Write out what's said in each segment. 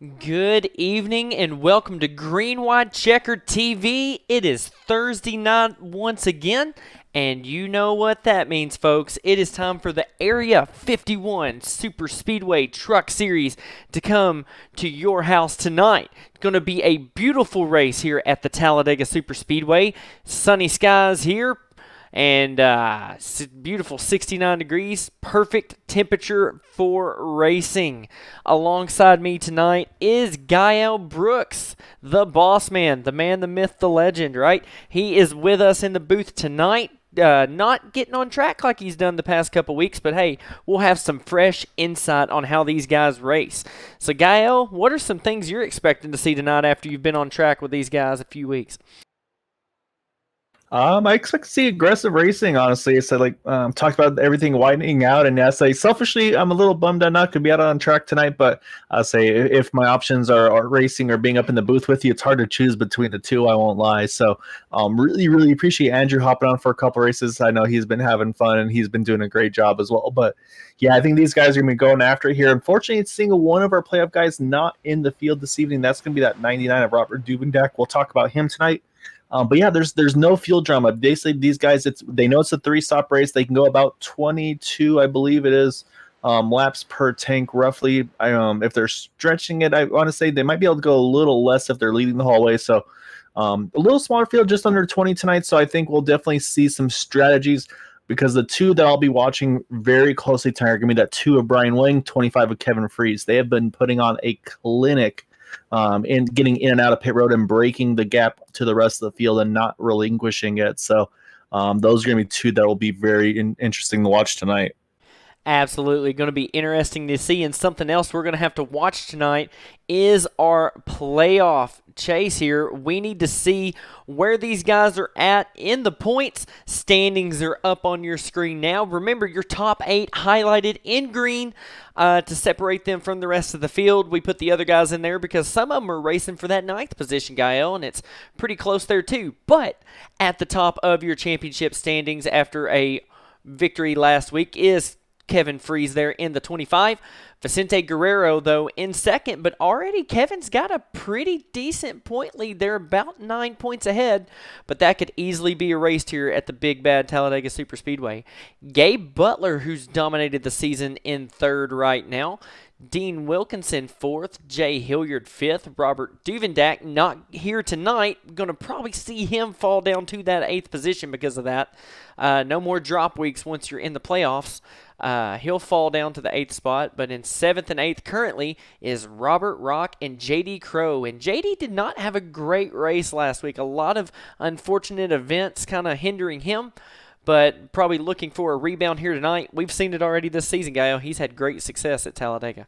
Good evening and welcome to Green White Checkered TV. It is Thursday night once again, and you know what that means, folks. It is time for the Area 51 Super Speedway Truck Series to come to your house tonight. It's going to be a beautiful race here at the Talladega Superspeedway. Sunny skies here, and beautiful 69 degrees, perfect temperature for racing. Alongside me tonight is Gael Brooks, the boss man, the man, the myth, the legend, right? He is with us in the booth tonight. Not getting on track like he's done the past couple weeks, but hey, we'll have some fresh insight on how these guys race. So Gael, what are some things you're expecting to see tonight after you've been on track with these guys a few weeks? I expect to see aggressive racing, honestly. I said, talked about everything widening out, and I say, selfishly, I'm a little bummed I'm not going to be out on track tonight, but I say, if my options are racing or being up in the booth with you, it's hard to choose between the two, I won't lie. So, really, really appreciate Andrew hopping on for a couple races. I know he's been having fun, and he's been doing a great job as well. But, yeah, I think these guys are going to be going after it here. Unfortunately, it's seeing one of our playoff guys not in the field this evening. That's going to be that 99 of Robert Duvendak. We'll talk about him tonight. But yeah, there's no fuel drama. Basically, these guys, they know it's a 3-stop race. They can go about 22, I believe it is, laps per tank roughly. If they're stretching it, I want to say they might be able to go a little less if they're leading the hallway. So a little smaller field, just under 20 tonight. So I think we'll definitely see some strategies, because the two that I'll be watching very closely tonight are going to be that 2 of Brian Wing, 25 of Kevin Freeze. They have been putting on a clinic and getting in and out of pit road and breaking the gap to the rest of the field and not relinquishing it. So those are going to be two that will be very interesting to watch tonight. Absolutely going to be interesting to see. And something else we're going to have to watch tonight is our playoff chase here. We need to see where these guys are at in the points. Standings are up on your screen now. Remember, your top 8 highlighted in green to separate them from the rest of the field. We put the other guys in there because some of them are racing for that 9th position, Gael, and it's pretty close there too. But at the top of your championship standings after a victory last week is Kevin Freeze there in the 25. Vicente Guerrero, though, in second, but already Kevin's got a pretty decent point lead. They're about 9 points ahead, but that could easily be erased here at the big bad Talladega Superspeedway. Gabe Butler, who's dominated the season, in third right now. Dean Wilkinson, 4th. Jay Hilliard, 5th. Robert Duvendak, not here tonight. Going to probably see him fall down to that 8th position because of that. No more drop weeks once you're in the playoffs. He'll fall down to the 8th spot, but in 7th and 8th currently is Robert Rock and J.D. Crow. And J.D. did not have a great race last week. A lot of unfortunate events kind of hindering him, but probably looking for a rebound here tonight. We've seen it already this season, Gael. He's had great success at Talladega.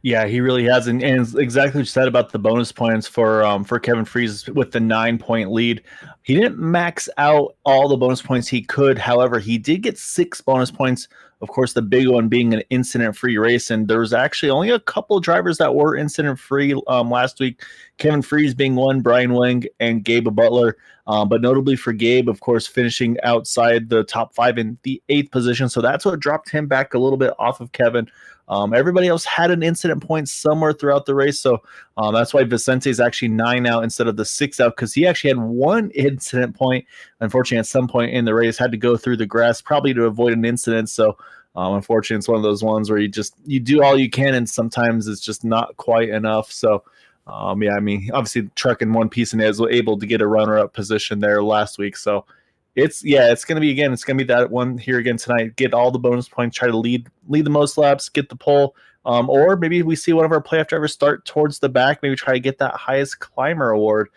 Yeah, he really has, and exactly what you said about the bonus points for Kevin Freeze with the 9-point lead. He didn't max out all the bonus points he could. However, he did get 6 bonus points. Of course, the big one being an incident-free race, and there was actually only a couple drivers that were incident-free last week. Kevin Freeze being one, Brian Wing, and Gabe Butler. But notably for Gabe, of course, finishing outside the top 5 in the 8th position. So that's what dropped him back a little bit off of Kevin. Everybody else had an incident point somewhere throughout the race. So that's why Vicente is actually 9 out instead of the 6 out, because he actually had 1 incident point. Unfortunately, at some point in the race, had to go through the grass probably to avoid an incident. So unfortunately, it's one of those ones where you do all you can, and sometimes it's just not quite enough. So yeah, I mean, obviously truck in one piece and is able to get a runner-up position there last week. So it's going to be that one here again tonight. Get all the bonus points, try to lead the most laps, get the pole, or maybe we see one of our playoff drivers start towards the back, maybe try to get that highest climber award.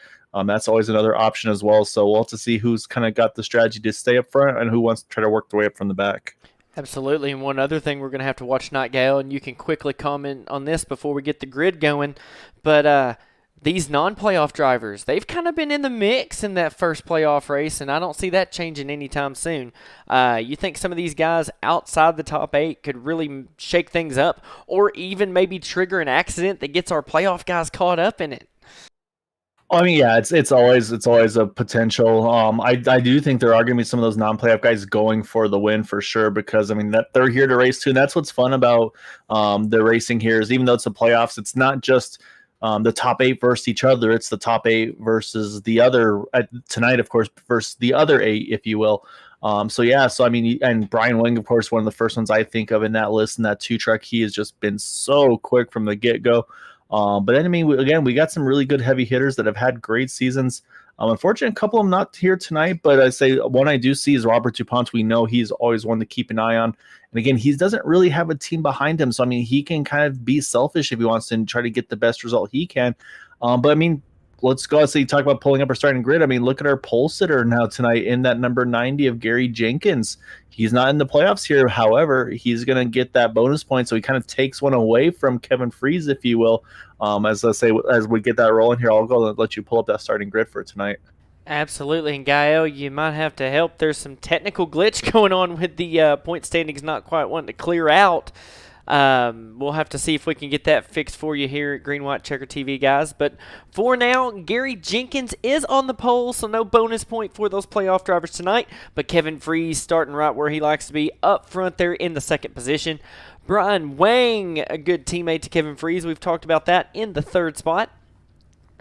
That's always another option as well. So we'll have to see who's kind of got the strategy to stay up front and who wants to try to work their way up from the back. Absolutely, and one other thing we're going to have to watch tonight, Gail, and you can quickly comment on this before we get the grid going, but these non-playoff drivers, they've kind of been in the mix in that first playoff race, and I don't see that changing anytime soon. You think some of these guys outside the top 8 could really shake things up, or even maybe trigger an accident that gets our playoff guys caught up in it? I mean, yeah, it's always a potential. I do think there are going to be some of those non-playoff guys going for the win for sure, because I mean that they're here to race too, and that's what's fun about the racing here is even though it's the playoffs, it's not just the top eight versus each other. It's the top eight versus the other tonight, of course, versus the other eight, if you will. So yeah, so I mean, and Brian Wing, of course, one of the first ones I think of in that list in that two truck. He has just been so quick from the get go. But then, I mean, we got some really good heavy hitters that have had great seasons. Unfortunately, a couple of them not here tonight, but I say one I do see is Robert DuPont. We know he's always one to keep an eye on. And again, he doesn't really have a team behind him. So, I mean, he can kind of be selfish if he wants to and try to get the best result he can. But, I mean, let's go. So you talk about pulling up our starting grid. I mean, look at our pole sitter now tonight in that number 90 of Gary Jenkins. He's not in the playoffs here. However, he's going to get that bonus point. So he kind of takes one away from Kevin Freeze, if you will. As we get that rolling here, I'll go and let you pull up that starting grid for tonight. Absolutely, and Gael, you might have to help. There's some technical glitch going on with the point standings not quite wanting to clear out. We'll have to see if we can get that fixed for you here at Green White Checker TV, guys. But for now, Gary Jenkins is on the pole, so no bonus point for those playoff drivers tonight. But Kevin Freeze starting right where he likes to be, up front there in the second position. Brian Wang, a good teammate to Kevin Freeze. We've talked about that in the third spot.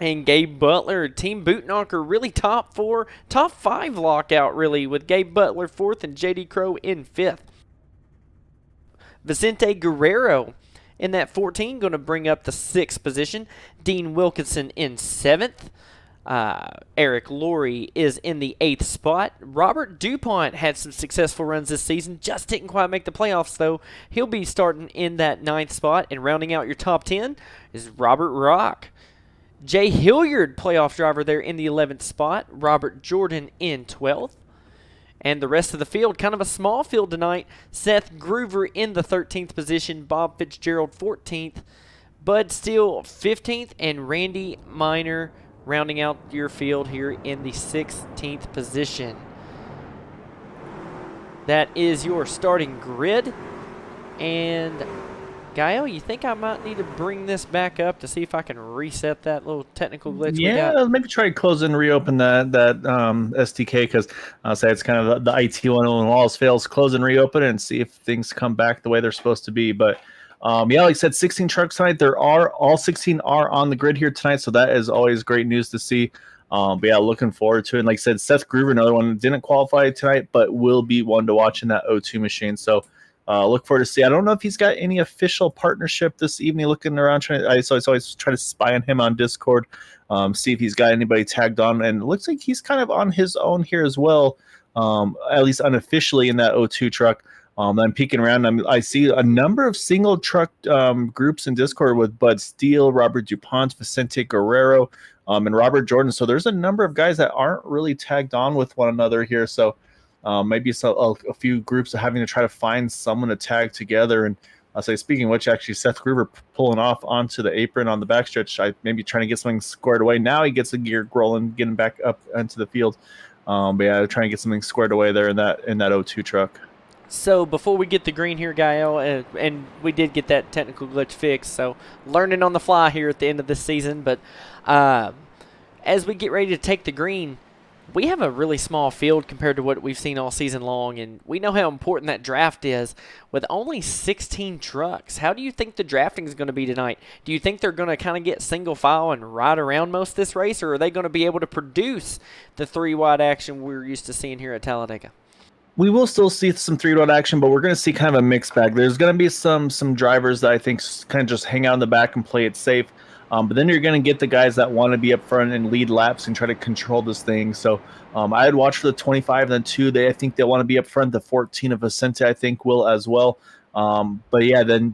And Gabe Butler, Team Bootknocker, really top five lockout, really, with Gabe Butler fourth and J.D. Crow in fifth. Vicente Guerrero in that 14, going to bring up the sixth position. Dean Wilkinson in seventh. Eric Laurie is in the eighth spot. Robert DuPont had some successful runs this season, just didn't quite make the playoffs, though. He'll be starting in that ninth spot, and rounding out your top 10 is Robert Rock. Jay Hilliard, playoff driver there in the 11th spot. Robert Jordan in 12th. And the rest of the field, kind of a small field tonight. Seth Groover in the 13th position. Bob Fitzgerald 14th. Bud Steele 15th. And Randy Miner rounding out your field here in the 16th position. That is your starting grid. And Gael, you think I might need to bring this back up to see if I can reset that little technical glitch we got? Yeah, maybe try to close and reopen that SDK, because I'll say it's kind of the IT one when all else fails. Close and reopen and see if things come back the way they're supposed to be. But yeah, like I said, 16 trucks tonight. All 16 are on the grid here tonight, so that is always great news to see. But yeah, looking forward to it. And like I said, Seth Groover, another one, didn't qualify tonight, but will be one to watch in that O2 machine. So look forward to see. I don't know if he's got any official partnership this evening. Looking around, I always try to spy on him on Discord, see if he's got anybody tagged on. And it looks like he's kind of on his own here as well, at least unofficially in that O2 truck. I'm peeking around. I see a number of single truck groups in Discord with Bud Steele, Robert DuPont, Vicente Guerrero, and Robert Jordan. So there's a number of guys that aren't really tagged on with one another here. So maybe a few groups are having to try to find someone to tag together. And I'll say, speaking of which, actually, Seth Groover pulling off onto the apron on the backstretch. Maybe trying to get something squared away. Now he gets the gear rolling, getting back up into the field. But yeah, trying to get something squared away there in that O2 truck. So before we get the green here, Gael, and we did get that technical glitch fixed, so learning on the fly here at the end of this season. But as we get ready to take the green, we have a really small field compared to what we've seen all season long, and we know how important that draft is with only 16 trucks. How do you think the drafting is going to be tonight? Do you think they're going to kind of get single file and ride around most of this race, or are they going to be able to produce the three-wide action we're used to seeing here at Talladega? We will still see some three-wide action, but we're going to see kind of a mixed bag. There's going to be some drivers that I think kind of just hang out in the back and play it safe. But then you're going to get the guys that want to be up front and lead laps and try to control this thing. So I'd watch for the 25 and the 2. I think they want to be up front. The 14 of Vicente, I think, will as well. But yeah, then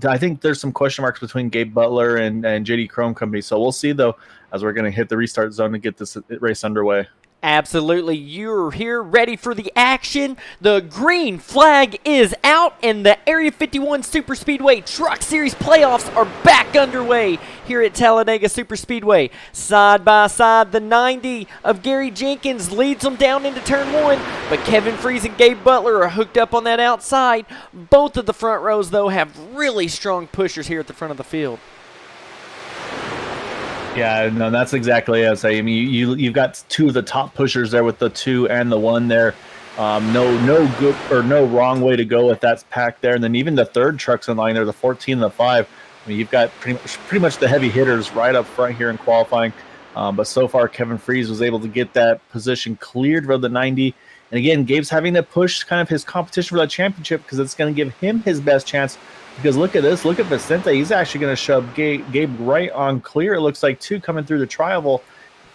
I think there's some question marks between Gabe Butler and JD Chrome Company. So we'll see, though, as we're going to hit the restart zone to get this race underway. Absolutely. You're here ready for the action. The green flag is out, and the Area 51 Superspeedway Truck Series playoffs are back underway here at Talladega Superspeedway. Side by side, the 90 of Gary Jenkins leads them down into turn 1, but Kevin Freeze and Gabe Butler are hooked up on that outside. Both of the front rows, though, have really strong pushers here at the front of the field. Yeah, no, that's exactly as I mean. You've got two of the top pushers there with the 2 and the 1 there. No good or no wrong way to go with that pack there. And then even the third trucks in line there, the 14 and the 5. I mean, you've got pretty much the heavy hitters right up front here in qualifying. But so far, Kevin Freeze was able to get that position cleared for the 90. And again, Gabe's having to push kind of his competition for that championship because it's going to give him his best chance. Because look at this, look at Vicente. He's actually going to shove Gabe right on clear. It looks like 2 coming through the trial.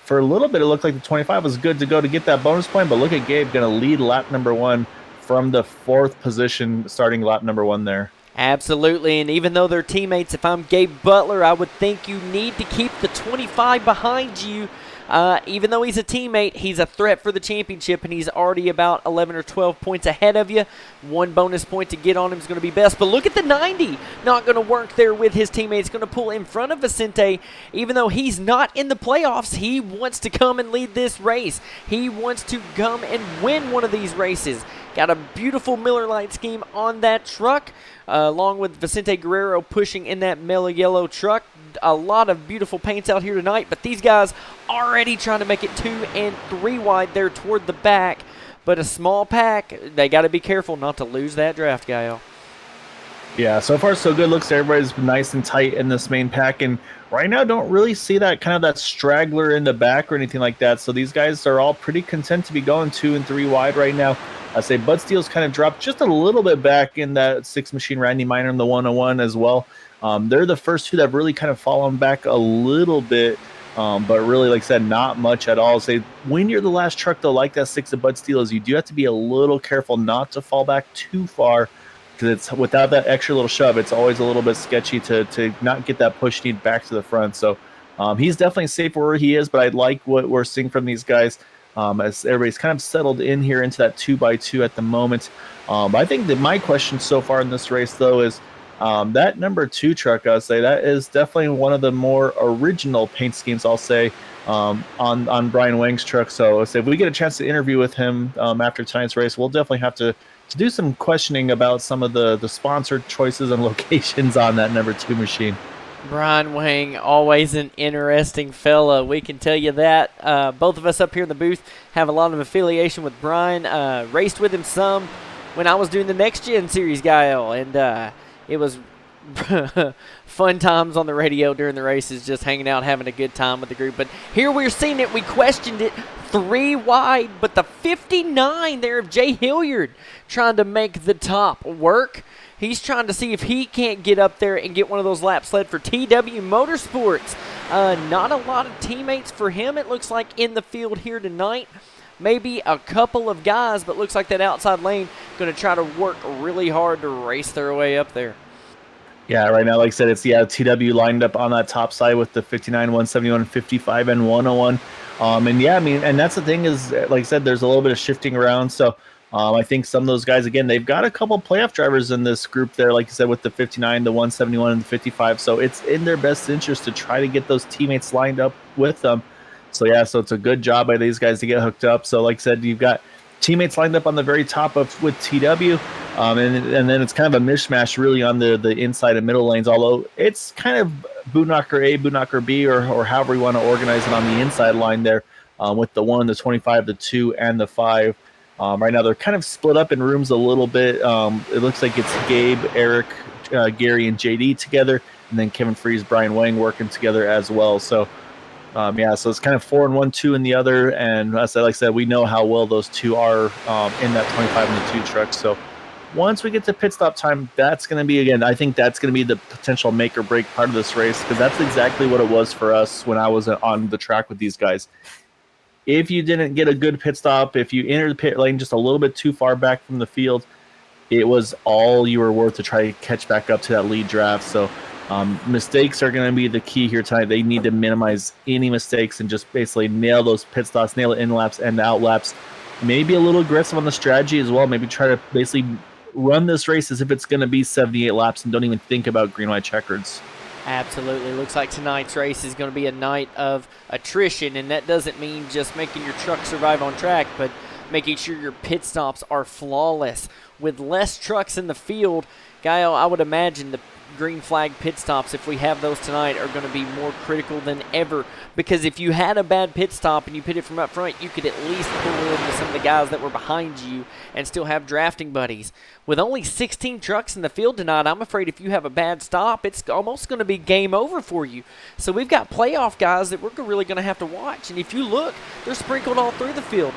For a little bit, it looked like the 25 was good to go to get that bonus point. But look at Gabe going to lead lap number 1 from the 4th position, starting lap number 1 there. Absolutely, and even though they're teammates, if I'm Gabe Butler, I would think you need to keep the 25 behind you. Even though he's a teammate, he's a threat for the championship, and he's already about 11 or 12 points ahead of you. 1 bonus point to get on him is going to be best. But look at the 90. Not going to work there with his teammates. Going to pull in front of Vicente. Even though he's not in the playoffs, he wants to come and lead this race. He wants to come and win one of these races. Got a beautiful Miller Lite scheme on that truck, along with Vicente Guerrero pushing in that mellow yellow truck. A lot of beautiful paints out here tonight, but these guys already trying to make it 2 and 3 wide there toward the back. But a small pack, they got to be careful not to lose that draft, Gael. Yeah, so far so good. Looks everybody's nice and tight in this main pack, and right now don't really see that kind of that straggler in the back or anything like that. So these guys are all pretty content to be going 2 and 3 wide right now. I say Bud Steele's kind of dropped just a little bit back in that 6 machine. Randy Miner in the 101 as well. They're the first 2 that have really kind of fallen back a little bit, but really, like I said, not much at all. Say when you're the last truck, though, like that 6 of Bud Steele, is you do have to be a little careful not to fall back too far, because it's without that extra little shove, it's always a little bit sketchy to not get that push need back to the front. So he's definitely safe where he is, but I like what we're seeing from these guys. As everybody's kind of settled in here into that 2x2 at the moment. I think that my question so far in this race, though, is that number 2 truck, I'll say, that is definitely one of the more original paint schemes, I'll say, on Brian Wang's truck. So if we get a chance to interview with him after tonight's race, we'll definitely have to do some questioning about some of the sponsored choices and locations on that number 2 machine. Brian Wang, always an interesting fella. We can tell you that. Both of us up here in the booth have a lot of affiliation with Brian. Raced with him some when I was doing the Next Gen Series, Gael, and it was fun times on the radio during the races, just hanging out, having a good time with the group. But here we're seeing it. We questioned it 3 wide, but the 59 there of Jay Hilliard trying to make the top work. He's trying to see if he can't get up there and get one of those laps led for TW Motorsports. Not a lot of teammates for him, it looks like, in the field here tonight. Maybe a couple of guys, but looks like that outside lane going to try to work really hard to race their way up there. Yeah, right now, like I said, it's TW lined up on that top side with the 59, 171, 55, and 101. And yeah, I mean, and that's the thing is, like I said, there's a little bit of shifting around. So I think some of those guys, again, they've got a couple playoff drivers in this group there, like you said, with the 59, the 171, and the 55. So it's in their best interest to try to get those teammates lined up with them. So yeah, so it's a good job by these guys to get hooked up. So like I said, you've got teammates lined up on the very top with TW, and then it's kind of a mishmash really on the inside and middle lanes, although it's kind of boot knocker A, boot knocker B, or however you want to organize it on the inside line there, with the 1, the 25, the 2, and the 5. Right now they're kind of split up in rooms a little bit. It looks like it's Gabe, Eric, Gary, and JD together, and then Kevin Freeze, Brian Wang working together as well. So yeah, so it's kind of 4 and 1, 2 in the other, and like I said, we know how well those 2 are in that 25 and the 2 truck. So once we get to pit stop time, that's going to be, again, I think that's going to be the potential make or break part of this race, because that's exactly what it was for us when I was on the track with these guys. If you didn't get a good pit stop, if you entered the pit lane just a little bit too far back from the field, it was all you were worth to try to catch back up to that lead draft. So mistakes are going to be the key here tonight. They need to minimize any mistakes and just basically nail those pit stops, nail the in laps and out laps. Maybe a little aggressive on the strategy as well. Maybe try to basically run this race as if it's going to be 78 laps and don't even think about green, white checkers. Absolutely. Looks like tonight's race is going to be a night of attrition, and that doesn't mean just making your truck survive on track, but making sure your pit stops are flawless. With less trucks in the field, Gael, I would imagine green flag pit stops, if we have those tonight, are going to be more critical than ever, because if you had a bad pit stop and you pitted from up front, you could at least pull into some of the guys that were behind you and still have drafting buddies. With only 16 trucks in the field tonight, I'm afraid if you have a bad stop, it's almost going to be game over for you. So we've got playoff guys that we're really going to have to watch, and if you look, they're sprinkled all through the field.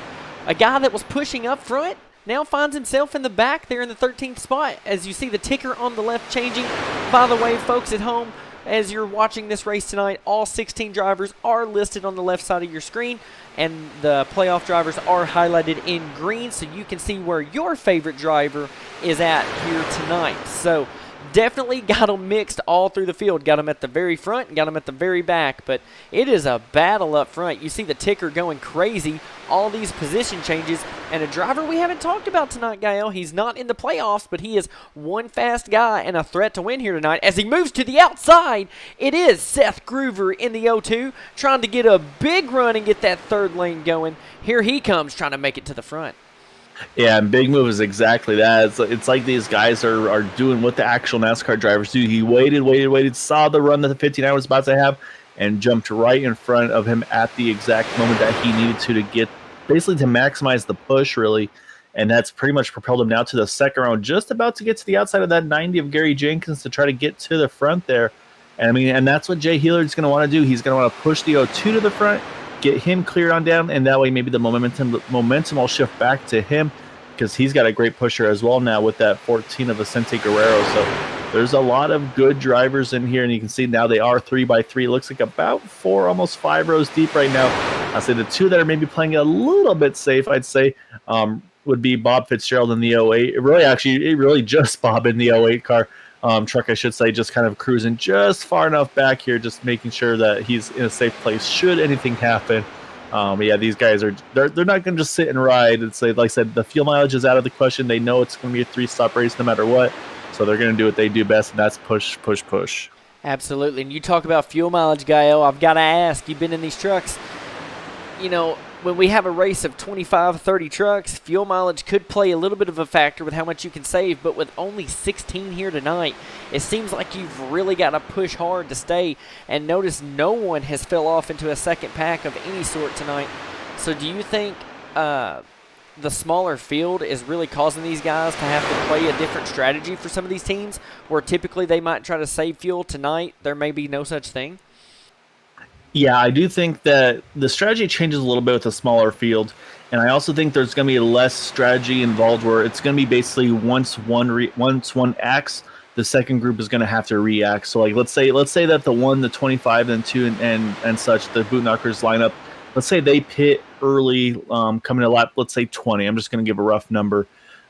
A guy that was pushing up front now finds himself in the back there in the 13th spot, as you see the ticker on the left changing. By the way, folks at home, as you're watching this race tonight, all 16 drivers are listed on the left side of your screen, and the playoff drivers are highlighted in green, so you can see where your favorite driver is at here tonight. So definitely got them mixed all through the field. Got them at the very front and got them at the very back. But it is a battle up front. You see the ticker going crazy. All these position changes. And a driver we haven't talked about tonight, Gael. He's not in the playoffs, but he is one fast guy and a threat to win here tonight. As he moves to the outside, it is Seth Groover in the 0-2, trying to get a big run and get that third lane going. Here he comes, trying to make it to the front. Yeah, and big move is exactly that. It's like these guys are doing what the actual NASCAR drivers do. He waited, saw the run that the 59 was about to have, and jumped right in front of him at the exact moment that he needed to get, basically to maximize the push, really. And that's pretty much propelled him now to the second round, just about to get to the outside of that 90 of Gary Jenkins to try to get to the front there. And that's what Jay Hillard's going to want to do. He's going to want to push the 0-2 to the front, get him cleared on down, and that way maybe the momentum will shift back to him, because he's got a great pusher as well now with that 14 of Vicente Guerrero. So there's a lot of good drivers in here, and you can see now they are 3x3. It looks like about 4, almost 5 rows deep right now. I'd say the two that are maybe playing a little bit safe, I'd say, would be Bob Fitzgerald in the 08. It really just Bob in the 08 car. Truck, I should say, just kind of cruising just far enough back here, just making sure that he's in a safe place should anything happen. Yeah, these guys they're not going to just sit and ride. It's like I said, the fuel mileage is out of the question. They know it's going to be a 3-stop race no matter what, so they're going to do what they do best, and that's push, push, push. Absolutely. And you talk about fuel mileage, Gael, I've got to ask, you've been in these trucks. You know, when we have a race of 25, 30 trucks, fuel mileage could play a little bit of a factor with how much you can save, but with only 16 here tonight, it seems like you've really got to push hard to stay. And notice no one has fell off into a second pack of any sort tonight. So do you think the smaller field is really causing these guys to have to play a different strategy for some of these teams, where typically they might try to save fuel? Tonight there may be no such thing? Yeah, I do think that the strategy changes a little bit with a smaller field, and I also think there's going to be less strategy involved, where it's going to be basically once one acts, the second group is going to have to react. So, like, let's say that the 1, the 25, and 2, and such, the boot knockers lineup, let's say they pit early, coming to lap, let's say 20. I'm just going to give a rough number.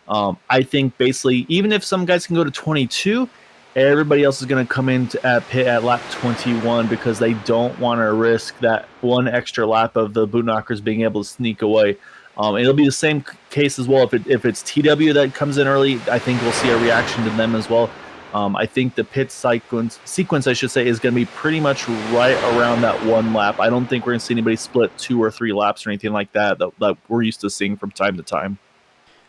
I think basically, even if some guys can go to 22, everybody else is going to come in at pit at lap 21, because they don't want to risk that one extra lap of the boot knockers being able to sneak away. It'll be the same case as well if it's TW that comes in early. I think we'll see a reaction to them as well. I think the pit sequence, I should say, is going to be pretty much right around that one lap. I don't think we're going to see anybody split 2 or 3 laps or anything like that we're used to seeing from time to time.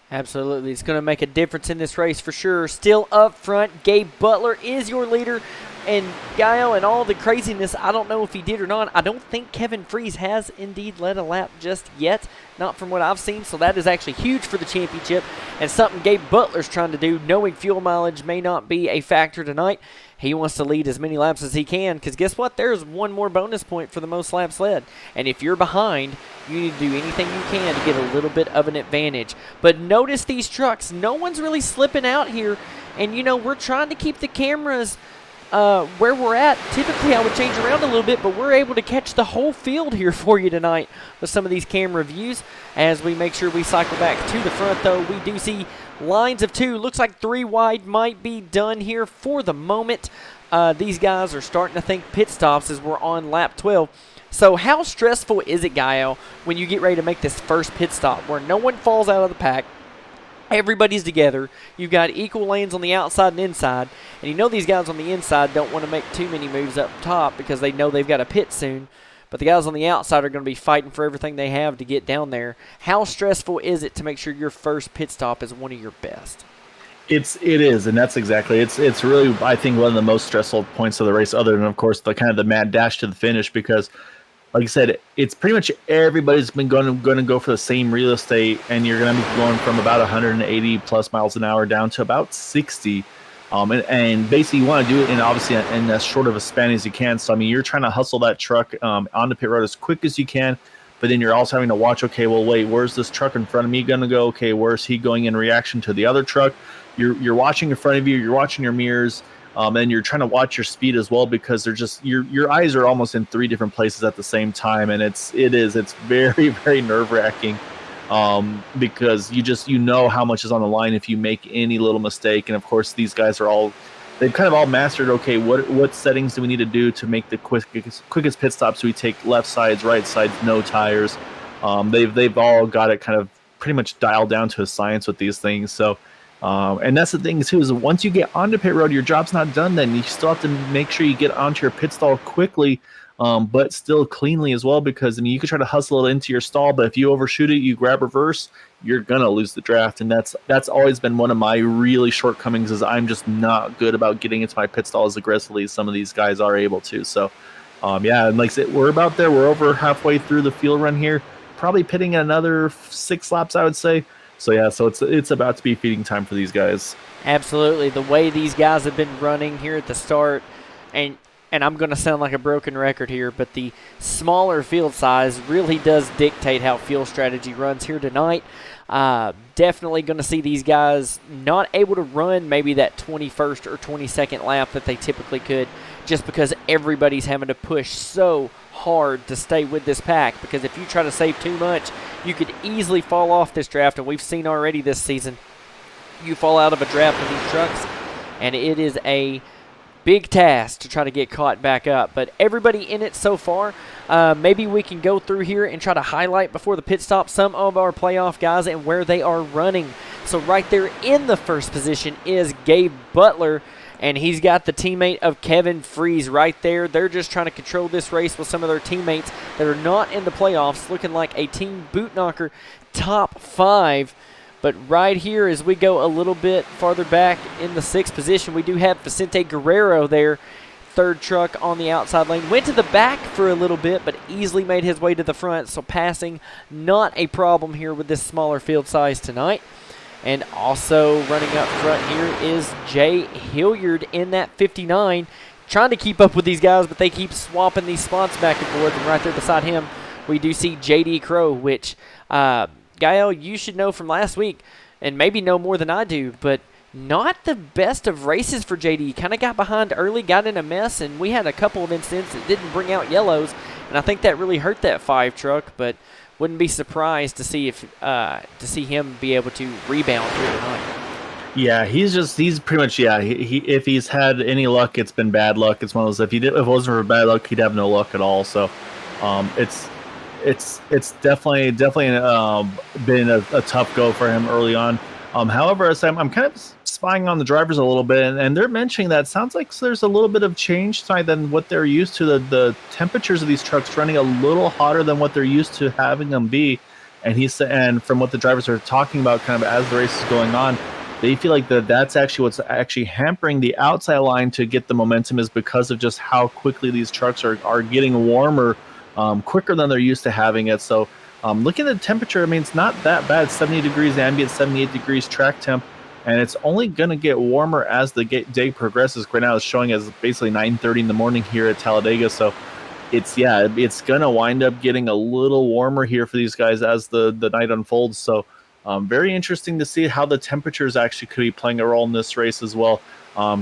Absolutely. It's going to make a difference in this race for sure. Still up front, Gabe Butler is your leader. And Gael, and all the craziness, I don't know if he did or not. I don't think Kevin Freese has indeed led a lap just yet, not from what I've seen. So that is actually huge for the championship, and something Gabe Butler's trying to do, knowing fuel mileage may not be a factor tonight. He wants to lead as many laps as he can, because guess what? There's one more bonus point for the most laps led. And if you're behind, you need to do anything you can to get a little bit of an advantage. But notice these trucks. No one's really slipping out here. And, you know, we're trying to keep the cameras where we're at. Typically, I would change around a little bit, but we're able to catch the whole field here for you tonight with some of these camera views. As we make sure we cycle back to the front, though, we do see lines of 2. Looks like 3 wide might be done here for the moment. These guys are starting to think pit stops as we're on lap 12. So how stressful is it, Gael, when you get ready to make this first pit stop where no one falls out of the pack? Everybody's together. You've got equal lanes on the outside and inside. And you know these guys on the inside don't want to make too many moves up top because they know they've got a pit soon. But the guys on the outside are going to be fighting for everything they have to get down there. How stressful is it to make sure your first pit stop is one of your best? It is, and that's exactly it's really, I think, one of the most stressful points of the race, other than of course the kind of the mad dash to the finish, because like I said, it's pretty much everybody's been going to go for the same real estate, and you're going to be going from about 180 plus miles an hour down to about 60. And basically you want to do it in obviously in as short of a span as you can. So I mean, you're trying to hustle that truck on the pit road as quick as you can, but then you're also having to watch. Okay, well, wait, where's this truck in front of me going to go? Okay, where's he going in reaction to the other truck? You're watching in front of you. You're watching your mirrors. And you're trying to watch your speed as well, because they're just your eyes are almost in three different places at the same time, and it's very, very nerve wracking, because you know how much is on the line if you make any little mistake. And of course, these guys they've kind of all mastered. Okay, what settings do we need to do to make the quickest pit stops? We take left sides, right sides, no tires. They've all got it kind of pretty much dialed down to a science with these things. So. And that's the thing too, is once you get onto pit road, your job's not done. Then you still have to make sure you get onto your pit stall quickly, but still cleanly as well. Because I mean, you could try to hustle it into your stall, but if you overshoot it, you grab reverse, you're gonna lose the draft. And that's always been one of my really shortcomings, is I'm just not good about getting into my pit stall as aggressively as some of these guys are able to. So, yeah, and like I said, we're about there. We're over halfway through the field run here, probably pitting another 6 laps, I would say. So yeah, so it's about to be feeding time for these guys. Absolutely. The way these guys have been running here at the start, and I'm going to sound like a broken record here, but the smaller field size really does dictate how field strategy runs here tonight. Definitely going to see these guys not able to run maybe that 21st or 22nd lap that they typically could, just because everybody's having to push so hard to stay with this pack. Because if you try to save too much, you could easily fall off this draft, and we've seen already this season, you fall out of a draft in these trucks, and it is a big task to try to get caught back up. But everybody in it so far, maybe we can go through here and try to highlight before the pit stop some of our playoff guys and where they are running. So right there in the first position is Gabe Butler, and he's got the teammate of Kevin Freeze right there. They're just trying to control this race with some of their teammates that are not in the playoffs, looking like a team boot knocker top 5. But right here, as we go a little bit farther back in the 6th position, we do have Vicente Guerrero there, third truck on the outside lane. Went to the back for a little bit, but easily made his way to the front. So passing, not a problem here with this smaller field size tonight. And also running up front here is Jay Hilliard in that 59, trying to keep up with these guys, but they keep swapping these spots back and forth. And right there beside him, we do see J.D. Crow, which, Gael, you should know from last week, and maybe know more than I do, but not the best of races for J.D. Kind of got behind early, got in a mess, and we had a couple of incidents that didn't bring out yellows, and I think that really hurt that 5 truck, but wouldn't be surprised to see him be able to rebound here tonight. Yeah, he's pretty much, yeah. He if he's had any luck, it's been bad luck. It's one of those, if it wasn't for bad luck, he'd have no luck at all. So, it's definitely been a tough go for him early on. However, as I'm kind of spying on the drivers a little bit, and they're mentioning that it sounds like there's a little bit of change than what they're used to. The temperatures of these trucks running a little hotter than what they're used to having them be. And from what the drivers are talking about, kind of as the race is going on, they feel like that's actually what's actually hampering the outside line to get the momentum, is because of just how quickly these trucks are getting warmer, quicker than they're used to having it. So looking at the temperature, I mean, it's not that bad. 70 degrees ambient, 78 degrees track temp, and it's only going to get warmer as the day progresses. Right now it's showing as basically 9:30 in the morning here at Talladega. So it's going to wind up getting a little warmer here for these guys as the night unfolds. So very interesting to see how the temperatures actually could be playing a role in this race as well.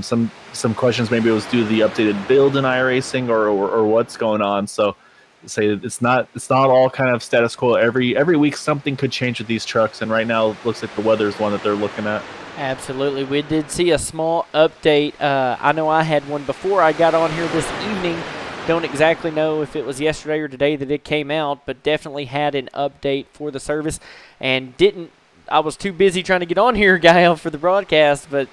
Some questions, maybe it was due to the updated build in iRacing or what's going on. So say it's not all kind of status quo. Every week something could change with these trucks, and right now it looks like the weather is one that they're looking at. Absolutely. We did see a small update. I know I had one before I got on here this evening. Don't exactly know if it was yesterday or today that it came out, but definitely had an update for the service, and I was too busy trying to get on here, Gael, for the broadcast, but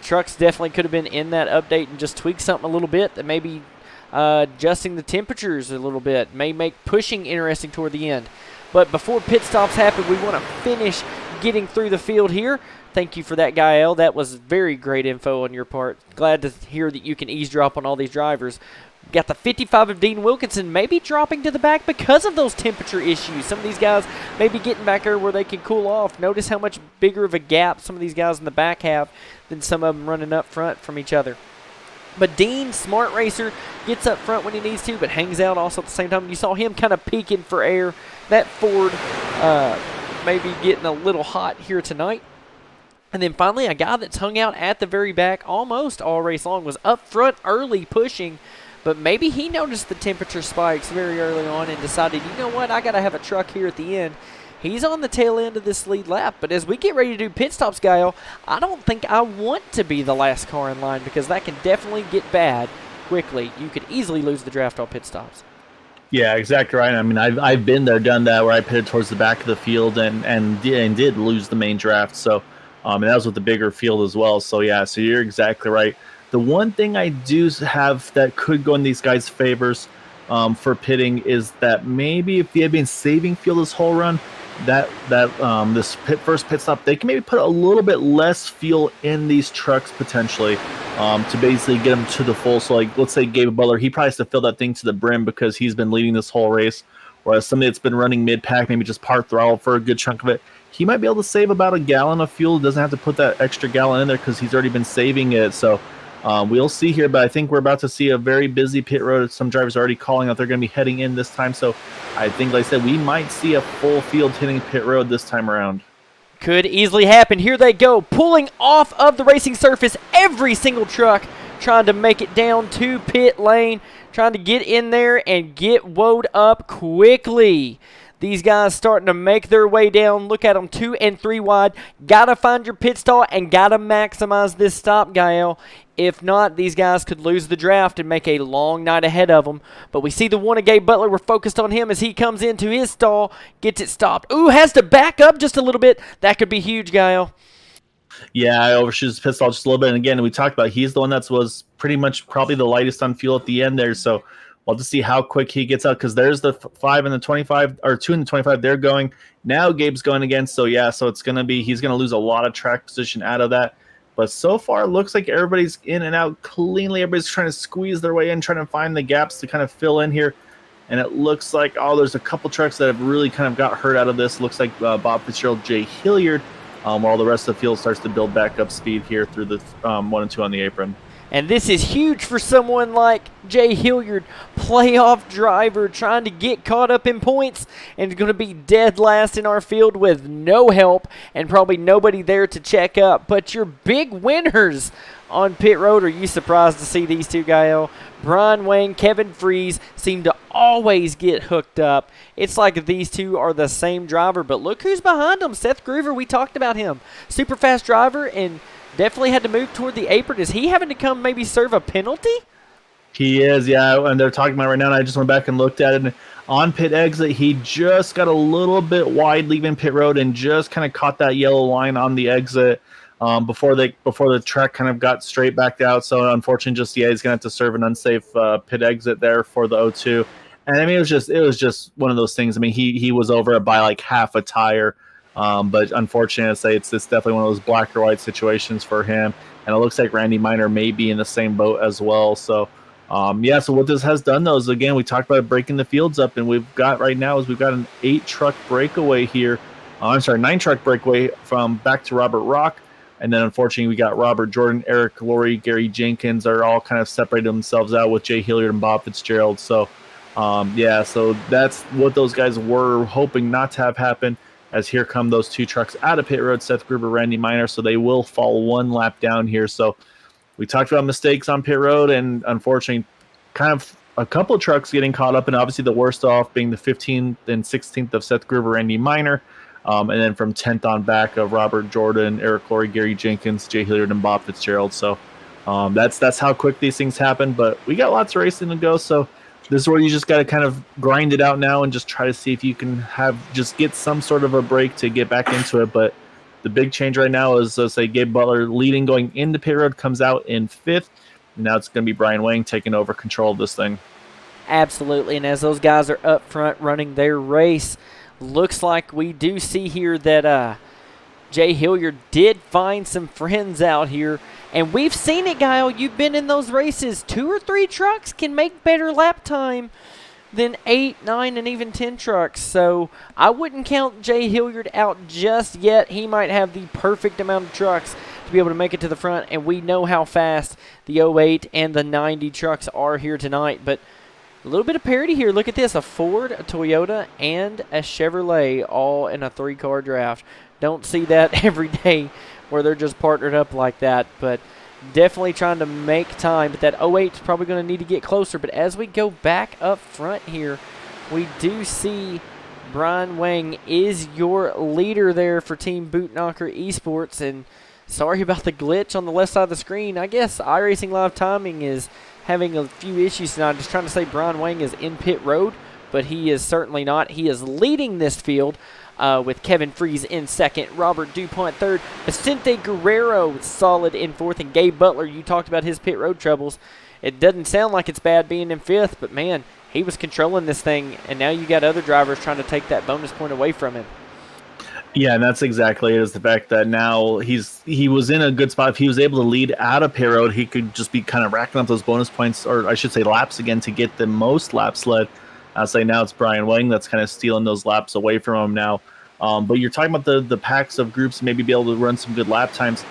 trucks definitely could have been in that update and just tweak something a little bit, that maybe adjusting the temperatures a little bit may make pushing interesting toward the end. But before pit stops happen, we want to finish getting through the field here. Thank you for that, Gael. That was very great info on your part. Glad to hear that you can eavesdrop on all these drivers. Got the 55 of Dean Wilkinson maybe dropping to the back because of those temperature issues. Some of these guys maybe getting back there where they can cool off. Notice how much bigger of a gap some of these guys in the back have than some of them running up front from each other. But Dean, smart racer, gets up front when he needs to, but hangs out also at the same time. You saw him kind of peeking for air. That Ford maybe getting a little hot here tonight. And then finally, a guy that's hung out at the very back almost all race long was up front early pushing. But maybe he noticed the temperature spikes very early on and decided, you know what, I got to have a truck here at the end. He's on the tail end of this lead lap. But as we get ready to do pit stops, Gael, I don't think I want to be the last car in line because that can definitely get bad quickly. You could easily lose the draft on pit stops. Yeah, exactly right. I mean, I've been there, done that, where I pitted towards the back of the field and did lose the main draft. So, and that was with the bigger field as well. So yeah, so you're exactly right. The one thing I do have that could go in these guys' favors for pitting is that maybe if they had been saving fuel this whole run, this first pit stop, they can maybe put a little bit less fuel in these trucks potentially to basically get them to the full. So like, let's say Gabe Butler, he probably has to fill that thing to the brim because he's been leading this whole race. Whereas somebody that's been running mid-pack, maybe just part throttle for a good chunk of it, he might be able to save about a gallon of fuel. Doesn't have to put that extra gallon in there because he's already been saving it. So we'll see here, but I think we're about to see a very busy pit road. Some drivers are already calling out they're going to be heading in this time. So I think, like I said, we might see a full field hitting pit road this time around. Could easily happen. Here they go, pulling off of the racing surface. Every single truck trying to make it down to pit lane, trying to get in there and get woed up quickly. These guys starting to make their way down. Look at them, 2 and 3 wide. Got to find your pit stall and got to maximize this stop, Gael. If not, these guys could lose the draft and make a long night ahead of them. But we see the one of Gabe Butler. We're focused on him as he comes into his stall, gets it stopped. Ooh, has to back up just a little bit. That could be huge, Gael. Yeah, I overshoots his pit stall just a little bit. And again, we talked about he's the one that was pretty much probably the lightest on fuel at the end there. So we'll have to see how quick he gets out because there's the 5 and the 25, or 2 and the 25. They're going. Now Gabe's going again. So yeah, so it's going to be, he's going to lose a lot of track position out of that. But so far, it looks like everybody's in and out cleanly. Everybody's trying to squeeze their way in, trying to find the gaps to kind of fill in here. And it looks like, there's a couple trucks that have really kind of got hurt out of this. Looks like Bob Fitzgerald, Jay Hilliard, while the rest of the field starts to build back up speed here through the 1 and 2 on the apron. And this is huge for someone like Jay Hilliard, playoff driver, trying to get caught up in points and going to be dead last in our field with no help and probably nobody there to check up. But your big winners on pit road, are you surprised to see these two, Gael? Brian Wayne, Kevin Freeze seem to always get hooked up. It's like these two are the same driver, but look who's behind them. Seth Groover, we talked about him. Super fast driver and definitely had to move toward the apron. Is he having to come maybe serve a penalty? He is, yeah, and they're talking about it right now, and I just went back and looked at it. And on pit exit, he just got a little bit wide leaving pit road and just kind of caught that yellow line on the exit before the track kind of got straight back out. So unfortunately, he's going to have to serve an unsafe pit exit there for the O2. And I mean, it was just one of those things. I mean, he was over it by like half a tire. But unfortunately, I'd say it's definitely one of those black or white situations for him. And it looks like Randy Miner may be in the same boat as well. So, so what this has done, though, is, again, we talked about breaking the fields up. And we've got right now is we've got an 8-truck breakaway here. 9-truck breakaway from back to Robert Rock. And then, unfortunately, we got Robert Jordan, Eric Laurie, Gary Jenkins are all kind of separated themselves out with Jay Hilliard and Bob Fitzgerald. So, so that's what those guys were hoping not to have happen. As here come those 2 trucks out of pit road, Seth Gruber, Randy Miner, so they will fall 1 lap down here. So we talked about mistakes on pit road, and unfortunately, kind of a couple of trucks getting caught up, and obviously the worst off being the 15th and 16th of Seth Gruber, Randy Miner, and then from 10th on back of Robert Jordan, Eric Laurie, Gary Jenkins, Jay Hilliard, and Bob Fitzgerald. So that's how quick these things happen, but we got lots of racing to go, so this is where you just got to kind of grind it out now and just try to see if you can get some sort of a break to get back into it. But the big change right now is, let's say, Gabe Butler leading going into pit road comes out in 5th. And now it's going to be Brian Wayne taking over control of this thing. Absolutely. And as those guys are up front running their race, looks like we do see here that Jay Hilliard did find some friends out here, and we've seen it, Guile. You've been in those races. 2 or 3 trucks can make better lap time than 8, 9, and even 10 trucks. So I wouldn't count Jay Hilliard out just yet. He might have the perfect amount of trucks to be able to make it to the front, and we know how fast the 08 and the 90 trucks are here tonight. But a little bit of parity here. Look at this, a Ford, a Toyota, and a Chevrolet all in a 3-car draft. Don't see that every day where they're just partnered up like that, but definitely trying to make time. But that 08 is probably going to need to get closer. But as we go back up front here, we do see Brian Wang is your leader there for Team Bootknocker Esports. And sorry about the glitch on the left side of the screen. I guess iRacing Live Timing is having a few issues tonight. Just trying to say Brian Wang is in pit road, but he is certainly not. He is leading this field with Kevin Freeze in second, Robert DuPont third, Vicente Guerrero solid in fourth, and Gabe Butler, you talked about his pit road troubles. It doesn't sound like it's bad being in fifth, but man, he was controlling this thing, and now you got other drivers trying to take that bonus point away from him. Yeah, and that's exactly it, is the fact that now he was in a good spot. If he was able to lead out of pit road, he could just be kind of racking up those bonus points, or I should say laps again, to get the most laps led. I'll say now it's Brian Wang that's kind of stealing those laps away from him now. But you're talking about the packs of groups, maybe be able to run some good lap times.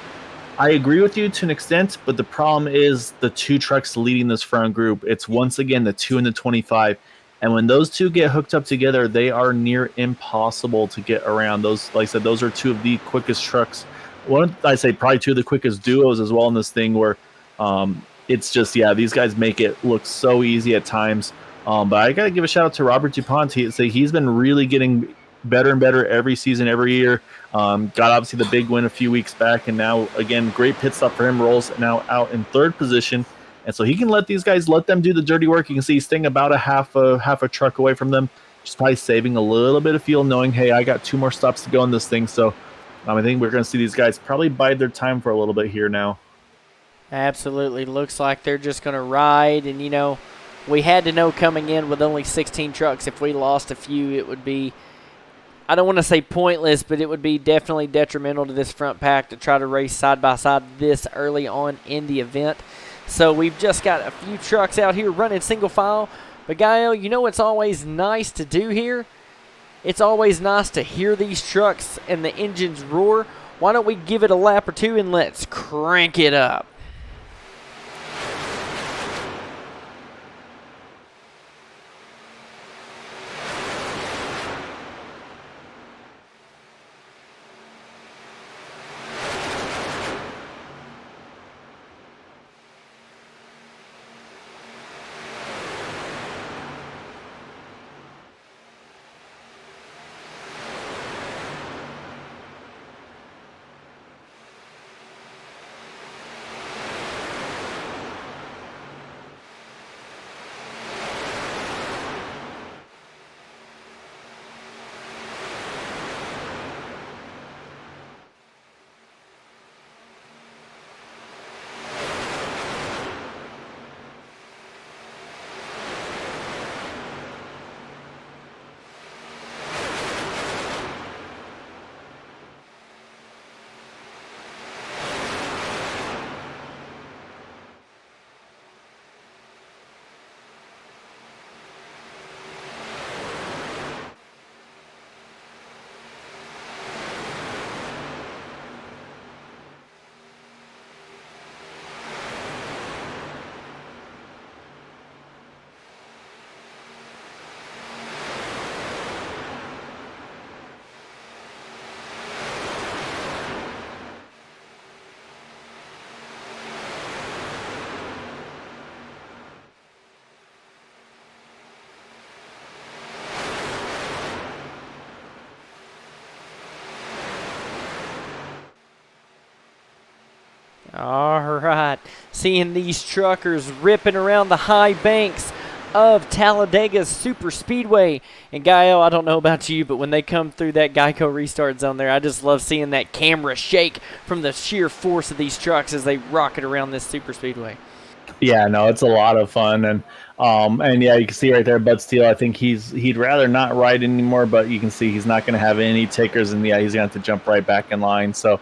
I agree with you to an extent, but the problem is the 2 trucks leading this front group. It's once again the 2 and the 25. And when those 2 get hooked up together, they are near impossible to get around. Those, like I said, those are 2 of the quickest trucks. I say probably 2 of the quickest duos as well in this thing, where it's just, yeah, these guys make it look so easy at times. But I got to give a shout out to Robert DuPont. He's been really getting better and better every season, every year. Got obviously the big win a few weeks back, and now, again, great pit stop for him. Rolls now out in 3rd position. And so he can let these guys, let them do the dirty work. You can see he's staying about a half a truck away from them, just probably saving a little bit of fuel, knowing, hey, I got 2 more stops to go in this thing. So I think we're going to see these guys probably bide their time for a little bit here now. Absolutely. Looks like they're just going to ride. And, you know, we had to know coming in with only 16 trucks, if we lost a few, it would be, I don't want to say pointless, but it would be definitely detrimental to this front pack to try to race side by side this early on in the event. So we've just got a few trucks out here running single file. But Gael, you know what's always nice to do here? It's always nice to hear these trucks and the engines roar. Why don't we give it a lap or 2 and let's crank it up? All right, seeing these truckers ripping around the high banks of Talladega Superspeedway. And Gael, I don't know about you, but when they come through that Geico restart zone there, I just love seeing that camera shake from the sheer force of these trucks as they rocket around this Superspeedway. Yeah, no, it's a lot of fun, and yeah, you can see right there, Bud Steele. I think he'd rather not ride anymore, but you can see he's not going to have any takers, and yeah, he's going to have to jump right back in line. So,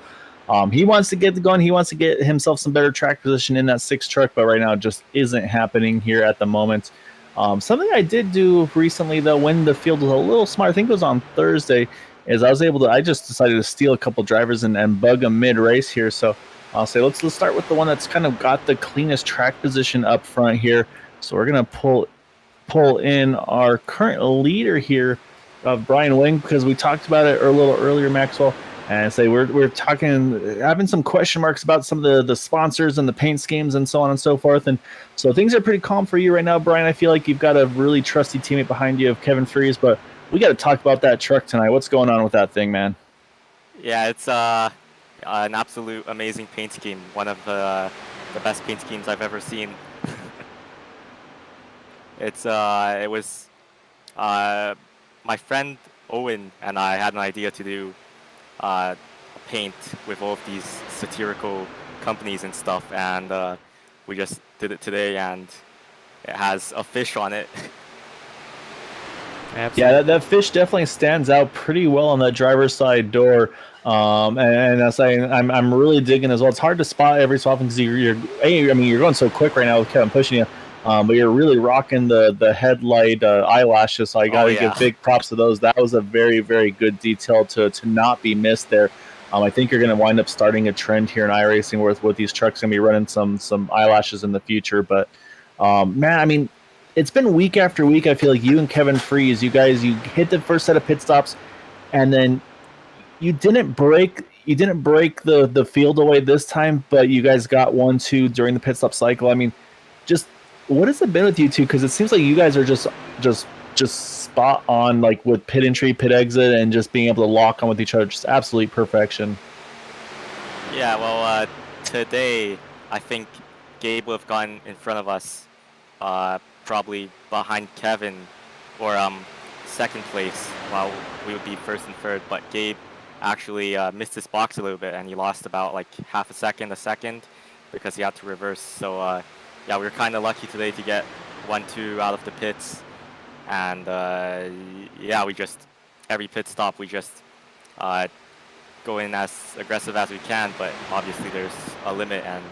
he wants to get going. He wants to get himself some better track position in that six truck, but right now it just isn't happening here at the moment. Something I did do recently though, when the field was a little smart, I think it was on Thursday, is I just decided to steal a couple drivers and bug them mid race here. So I'll say let's start with the one that's kind of got the cleanest track position up front here. So we're gonna pull in our current leader here of Brian Wing, because we talked about it a little earlier, Maxwell, and say we're talking, having some question marks about some of the sponsors and the paint schemes and so on and so forth. And so things are pretty calm for you right now, Brian. I feel like you've got a really trusty teammate behind you of Kevin Freeze, but we got to talk about that truck tonight. What's going on with that thing, man? Yeah, it's an absolute amazing paint scheme. One of the best paint schemes I've ever seen. It was my friend Owen and I had an idea to do paint with all of these satirical companies and stuff, and we just did it today, and it has a fish on it. Absolutely. Yeah, that fish definitely stands out pretty well on that driver's side door. And I'm saying I'm really digging as well. It's hard to spot every so often because you're going so quick right now with Kevin pushing you, but you're really rocking the headlight eyelashes. So I got to give big props to those. That was a very, very good detail to not be missed there. I think you're going to wind up starting a trend here in iRacing with these trucks going to be running some eyelashes in the future. But man, I mean, it's been week after week. I feel like you and Kevin Freeze, you hit the first set of pit stops, and then you didn't break the field away this time, but you guys got 1-2 during the pit stop cycle. I mean, just what has it been with you two? Because it seems like you guys are just spot on, like with pit entry, pit exit, and just being able to lock on with each other. Just absolute perfection. Yeah, well, today I think Gabe would have gone in front of us, probably behind Kevin, or second place, while we would be first and third. But Gabe actually missed his box a little bit, and he lost about like half a second, because he had to reverse. So yeah, we were kind of lucky today to get 1-2 out of the pits, and yeah, we just every pit stop we just go in as aggressive as we can, but obviously there's a limit, and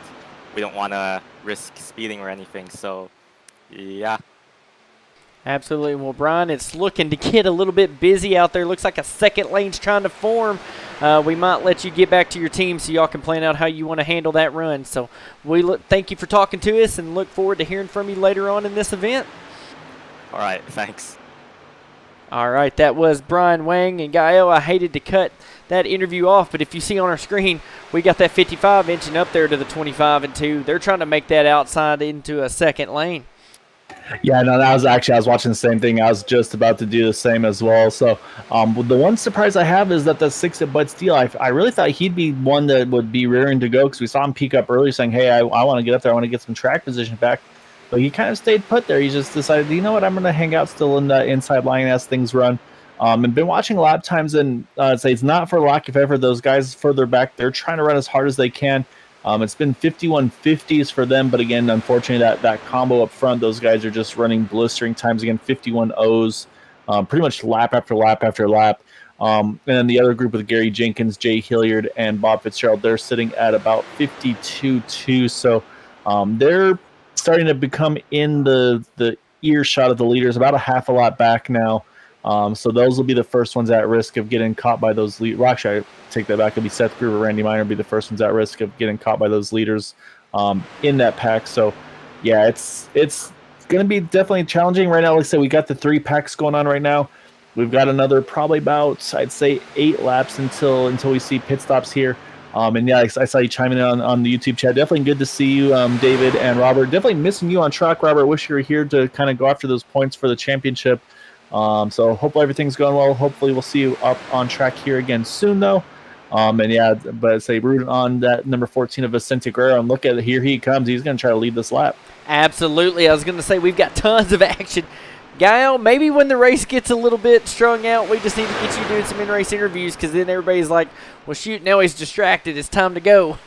we don't want to risk speeding or anything. So yeah. Absolutely. Well, Brian, it's looking to get a little bit busy out there. Looks like a second lane's trying to form. We might let you get back to your team so y'all can plan out how you want to handle that run. So thank you for talking to us and look forward to hearing from you later on in this event. All right, thanks. All right, that was Brian Wang. And Gael, I hated to cut that interview off, but if you see on our screen, we got that 55 inching up there to the 25 and 2. They're trying to make that outside into a second lane. Yeah, no, I was watching the same thing. I was just about to do the same as well. So the one surprise I have is that the 6 at Bud Steele, I really thought he'd be one that would be rearing to go, because we saw him peak up early saying, hey, I want to get up there. I want to get some track position back. But he kind of stayed put there. He just decided, you know what, I'm going to hang out still in the inside line as things run. And been watching lap times, and I'd say it's not for lack of effort. Those guys further back, they're trying to run as hard as they can. It's been 51.50s for them, but again, unfortunately, that combo up front, those guys are just running blistering times. Again, 51.0s, pretty much lap after lap after lap. And then the other group with Gary Jenkins, Jay Hilliard, and Bob Fitzgerald, they're sitting at about 52.2. So they're starting to become in the earshot of the leaders, about a half a lap back now. So those will be the first ones at risk of getting caught by those leaders. Well, actually, I take that back. It'll be Seth Gruber, Randy Miner will be the first ones at risk of getting caught by those leaders in that pack. So, yeah, it's going to be definitely challenging right now. Like I said, we got the 3 packs going on right now. We've got another probably about, I'd say, 8 laps until we see pit stops here. And yeah, I saw you chiming in on the YouTube chat. Definitely good to see you, David and Robert. Definitely missing you on track, Robert. Wish you were here to kind of go after those points for the championship. So hopefully everything's going well. Hopefully we'll see you up on track here again soon, though. And yeah, but say rooting on that number 14 of Vicente Guerrero, and look at it, here he comes. He's going to try to lead this lap. Absolutely. I was going to say we've got tons of action. Gael, maybe when the race gets a little bit strung out, we just need to get you doing some in-race interviews, because then everybody's like, well, shoot, now he's distracted. It's time to go.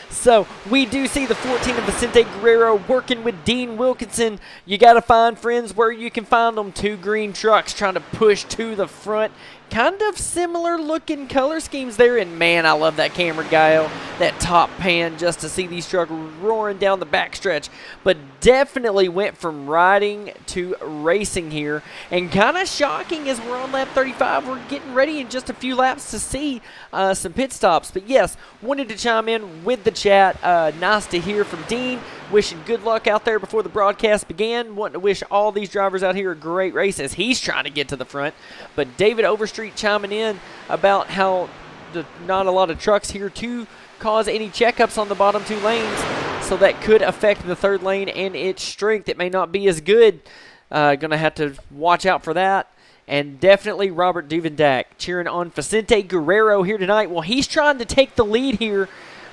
So we do see the 14 of Vicente Guerrero working with Dean Wilkinson. You got to find, friends, where you can find them. 2 green trucks trying to push to the front. Kind of similar looking color schemes there. And man, I love that camera, Gael. That top pan just to see these trucks roaring down the backstretch. But definitely went from riding to racing here. And kind of shocking as we're on lap 35. We're getting ready in just a few laps to see some pit stops. But yes, wanted to chime in with the chat. Nice to hear from Dean. Wishing good luck out there before the broadcast began. Wanting to wish all these drivers out here a great race as he's trying to get to the front. But David Overstreet chiming in about how not a lot of trucks here to cause any checkups on the bottom 2 lanes. So that could affect the 3rd lane and its strength. It may not be as good. Going to have to watch out for that. And definitely Robert Duvendak cheering on Vicente Guerrero here tonight. Well, he's trying to take the lead here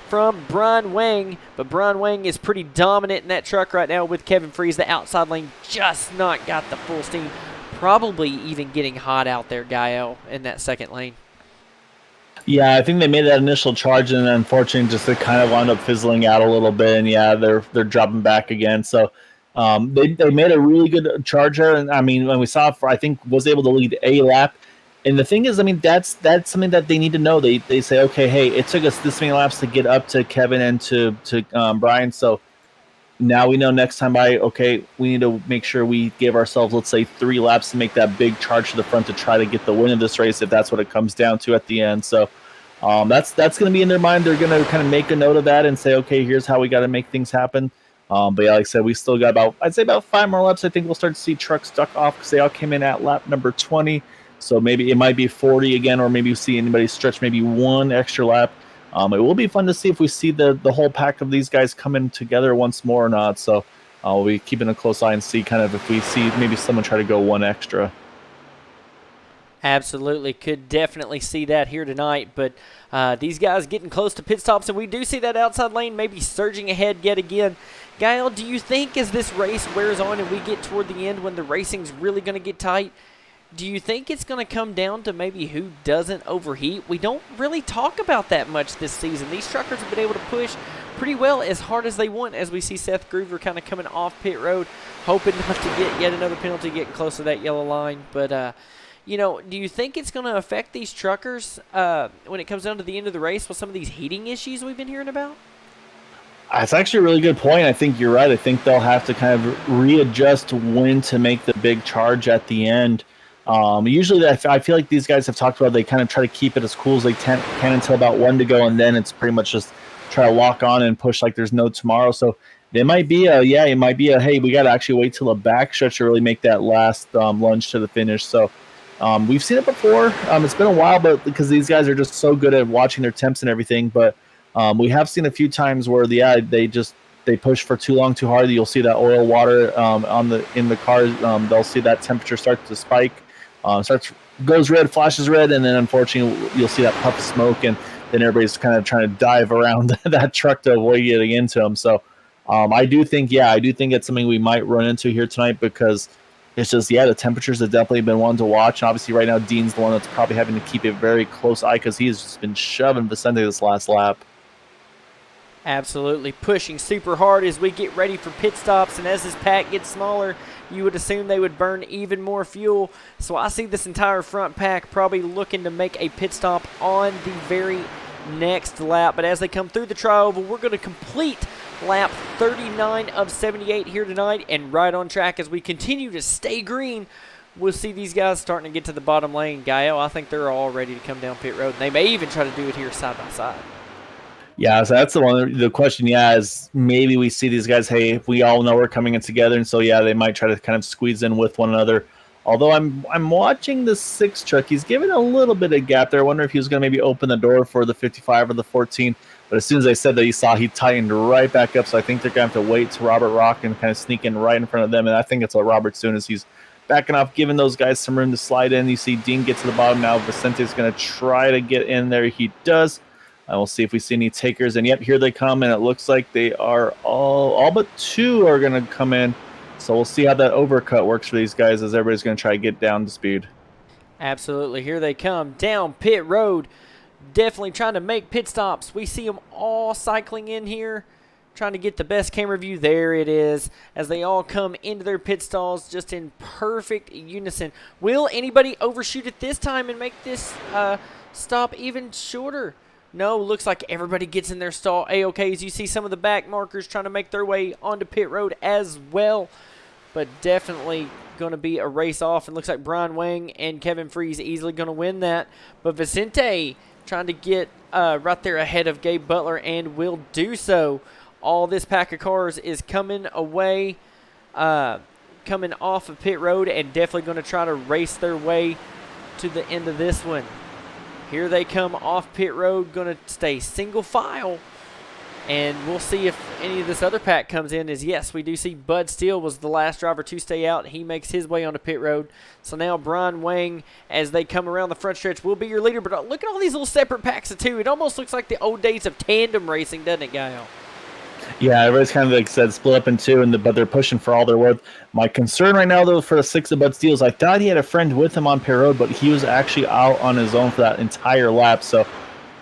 from Brian Wang, but Brian Wang is pretty dominant in that truck right now with Kevin Freeze. The outside lane just not got the full steam. Probably even getting hot out there, Gael, in that 2nd lane. Yeah, I think they made that initial charge, and unfortunately, just it kind of wound up fizzling out a little bit. And yeah, they're dropping back again. So they made a really good charge there. And I mean, when we saw, I think was able to lead a lap. And the thing is, I mean, that's something that they need to know. They say, okay, hey, it took us this many laps to get up to Kevin and to Brian. So now we know next time we need to make sure we give ourselves, let's say, 3 laps to make that big charge to the front to try to get the win of this race, if that's what it comes down to at the end. So that's going to be in their mind. They're going to kind of make a note of that and say, okay, here's how we got to make things happen. But yeah, like I said, we still got about 5 more laps. I think we'll start to see trucks duck off because they all came in at lap number 20. So maybe it might be 40 again, or maybe you see anybody stretch maybe 1 extra lap. It will be fun to see if we see the whole pack of these guys coming together once more or not. So we'll be keeping a close eye and see kind of if we see maybe someone try to go 1 extra. Absolutely. Could definitely see that here tonight. But these guys getting close to pit stops, and we do see that outside lane maybe surging ahead yet again. Gael, do you think as this race wears on and we get toward the end when the racing's really going to get tight, do you think it's going to come down to maybe who doesn't overheat? We don't really talk about that much this season. These truckers have been able to push pretty well as hard as they want, as we see Seth Groover kind of coming off pit road, hoping not to get yet another penalty, getting close to that yellow line. But, do you think it's going to affect these truckers when it comes down to the end of the race with some of these heating issues we've been hearing about? That's actually a really good point. I think you're right. I think they'll have to kind of readjust when to make the big charge at the end. Usually I feel like these guys have talked about they kind of try to keep it as cool as they can until about 1 to go, and then it's pretty much just try to lock on and push like there's no tomorrow. So it might be hey, we got to actually wait till the backstretch to really make that last lunge to the finish. So we've seen it before. It's been a while, but because these guys are just so good at watching their temps and everything. But we have seen a few times where they push for too long, too hard. You'll see that oil, water in the cars. They'll see that temperature start to spike. Goes red, flashes red, and then unfortunately you'll see that puff of smoke, and then everybody's kind of trying to dive around that truck to avoid getting into them. So I do think it's something we might run into here tonight, because it's just, the temperatures have definitely been one to watch. And obviously right now Dean's the one that's probably having to keep a very close eye, because he's just been shoving Vicente this last lap. Absolutely pushing super hard as we get ready for pit stops, and as this pack gets smaller, you would assume they would burn even more fuel. So I see this entire front pack probably looking to make a pit stop on the very next lap. But as they come through the tri-oval, we're going to complete lap 39 of 78 here tonight, and right on track as we continue to stay green. We'll see these guys starting to get to the bottom lane. Gael, I think they're all ready to come down pit road, and they may even try to do it here side by side. Yeah, so that's the question, is maybe we see these guys, hey, we all know we're coming in together, and so, they might try to kind of squeeze in with one another. Although I'm watching the 6 truck. He's giving a little bit of gap there. I wonder if he was going to maybe open the door for the 55 or the 14. But as soon as I said that, he tightened right back up, so I think they're going to have to wait to Robert Rock and kind of sneak in right in front of them, and I think it's Robert soon as he's backing off, giving those guys some room to slide in. You see Dean get to the bottom now. Vicente's going to try to get in there. He does. We'll see if we see any takers. And yep, here they come, and it looks like they are all but 2 are going to come in. So we'll see how that overcut works for these guys, as everybody's going to try to get down to speed. Absolutely. Here they come down pit road. definitely trying to make pit stops. We see them all cycling in here, trying to get the best camera view. There it is, as they all come into their pit stalls just in perfect unison. Will anybody overshoot it this time and make this stop even shorter? No, looks like everybody gets in their stall A-OK, as you see some of the back markers trying to make their way onto pit road as well. But definitely going to be a race off, and looks like Brian Wang and Kevin Freeze easily going to win that. But Vicente trying to get right there ahead of Gabe Butler, and will do so. All this pack of cars is coming away, coming off of pit road, and definitely going to try to race their way to the end of this one. Here they come off pit road, going to stay single file. And we'll see if any of this other pack comes in. As yes, we do see Bud Steele was the last driver to stay out. He makes his way onto pit road. So now Brian Wang, as they come around the front stretch, will be your leader. But look at all these little separate packs of two. It almost looks like the old days of tandem racing, doesn't it, Gael? Yeah, everybody's kind of like said split up in two, but they're pushing for all they're worth. My concern right now, though, for the 6 of Bud Steele is I thought he had a friend with him on pit road, but he was actually out on his own for that entire lap. So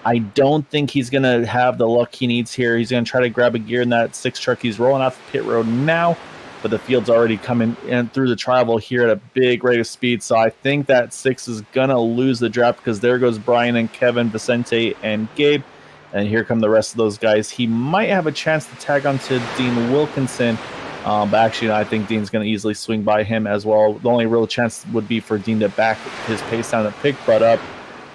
I don't think he's going to have the luck he needs here. He's going to try to grab a gear in that 6 truck. He's rolling off the pit road now, but the field's already coming in through the tribal here at a big rate of speed. So I think that 6 is going to lose the draft, because there goes Brian and Kevin, Vicente, and Gabe. And here come the rest of those guys. He might have a chance to tag onto Dean Wilkinson, but actually I think Dean's going to easily swing by him as well. The only real chance would be for Dean to back his pace down and pick Bud up.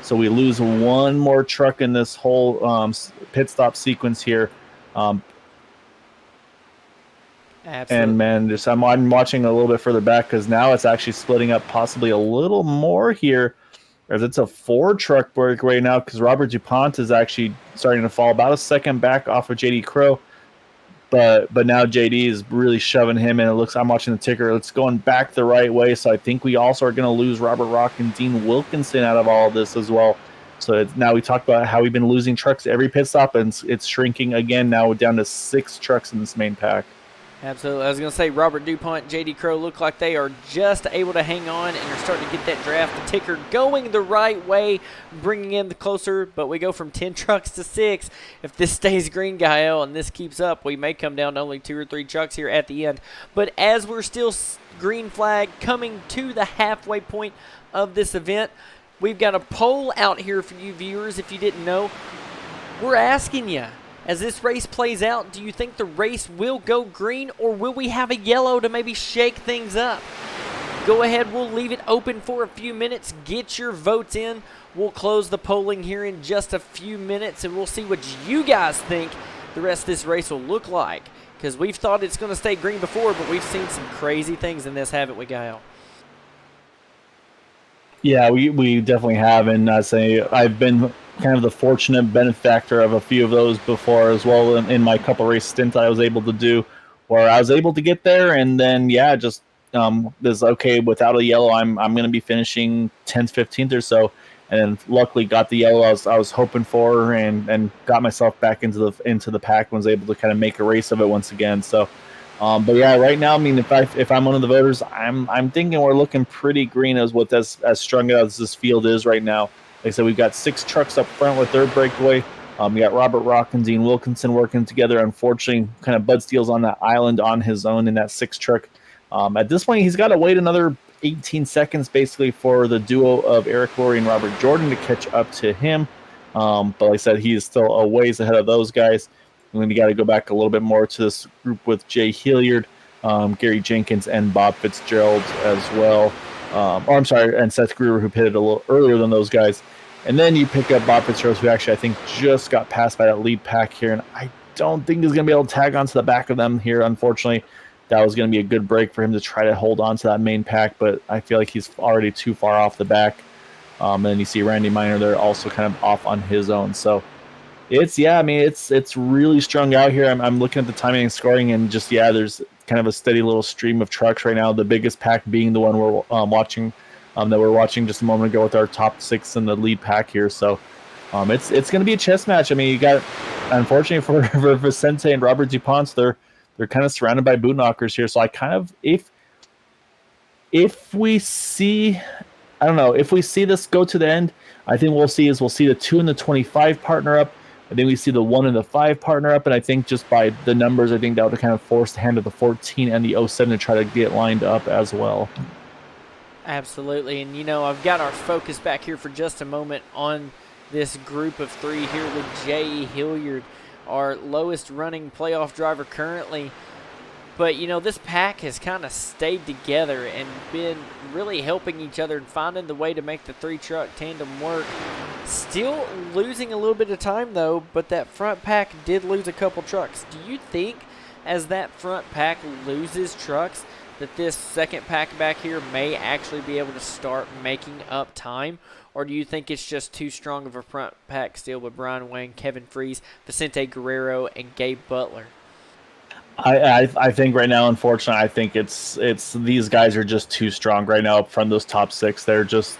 So we lose one more truck in this whole pit stop sequence here. Absolutely. And man, I'm watching a little bit further back, because now it's actually splitting up possibly a little more here, as it's a 4 truck break right now, because Robert DuPont is actually starting to fall about a second back off of JD Crow. But now JD is really shoving him, and it looks, I'm watching the ticker, it's going back the right way. So I think we also are going to lose Robert Rock and Dean Wilkinson out of all of this as well. So now we talked about how we've been losing trucks every pit stop, and it's shrinking again. Now we're down to 6 trucks in this main pack. Absolutely. I was going to say, Robert DuPont, JD Crow look like they are just able to hang on and are starting to get that draft ticker going the right way, bringing in the closer. But we go from 10 trucks to 6. If this stays green, Gael, and this keeps up, we may come down to only 2 or 3 trucks here at the end. But as we're still green flag coming to the halfway point of this event, we've got a poll out here for you viewers. If you didn't know, we're asking you, as this race plays out, do you think the race will go green, or will we have a yellow to maybe shake things up? Go ahead, we'll leave it open for a few minutes. Get your votes in. We'll close the polling here in just a few minutes, and we'll see what you guys think the rest of this race will look like. Because we've thought it's going to stay green before, but we've seen some crazy things in this, haven't we, Gael? Yeah, we definitely have, and I say I've been kind of the fortunate benefactor of a few of those before as well in my couple race stint I was able to do, where I was able to get there, and then just this okay without a yellow, I'm going to be finishing 10th, 15th or so, and then luckily got the yellow I was hoping for, and got myself back into the pack and was able to kind of make a race of it once again. So. But yeah, right now, I mean, if I'm one of the voters, I'm thinking we're looking pretty green as strung out as this field is right now. Like I said, we've got 6 trucks up front with their breakaway. We got Robert Rock and Dean Wilkinson working together. Unfortunately, kind of Bud Steele's on that island on his own in that 6 truck. At this point, he's got to wait another 18 seconds basically for the duo of Eric Laurie and Robert Jordan to catch up to him. But like I said, he is still a ways ahead of those guys. And then you got to go back a little bit more to this group with Jay Hilliard, Gary Jenkins, and Bob Fitzgerald as well. And Seth Gruber, who pitted a little earlier than those guys. And then you pick up Bob Fitzgerald, who actually I think just got passed by that lead pack here. And I don't think he's going to be able to tag onto the back of them here, unfortunately. That was going to be a good break for him to try to hold on to that main pack, but I feel like he's already too far off the back. And then you see Randy Miner there also kind of off on his own. So it's really strung out here. I'm looking at the timing and scoring, and there's kind of a steady little stream of trucks right now. The biggest pack being the one we're watching, that we're watching just a moment ago with our top 6 in the lead pack here. So it's going to be a chess match. I mean, you got, unfortunately for Vicente and Robert DuPont, they're kind of surrounded by boot knockers here. So I kind of, if we see I don't know if we see this go to the end. I think we'll see the 2 and the 25 partner up. I think we see the 1 and the 5 partner up, and I think just by the numbers, I think that would kind of force the hand of the 14 and the 07 to try to get lined up as well. Absolutely, and I've got our focus back here for just a moment on this group of 3 here with Jay Hilliard, our lowest running playoff driver currently. But, this pack has kind of stayed together and been really helping each other and finding the way to make the 3-truck tandem work. Still losing a little bit of time, though, but that front pack did lose a couple trucks. Do you think as that front pack loses trucks that this second pack back here may actually be able to start making up time? Or do you think it's just too strong of a front pack still with Brian Wang, Kevin Freese, Vicente Guerrero, and Gabe Butler? I think right now, unfortunately, I think it's these guys are just too strong right now up front. Those top 6, they're just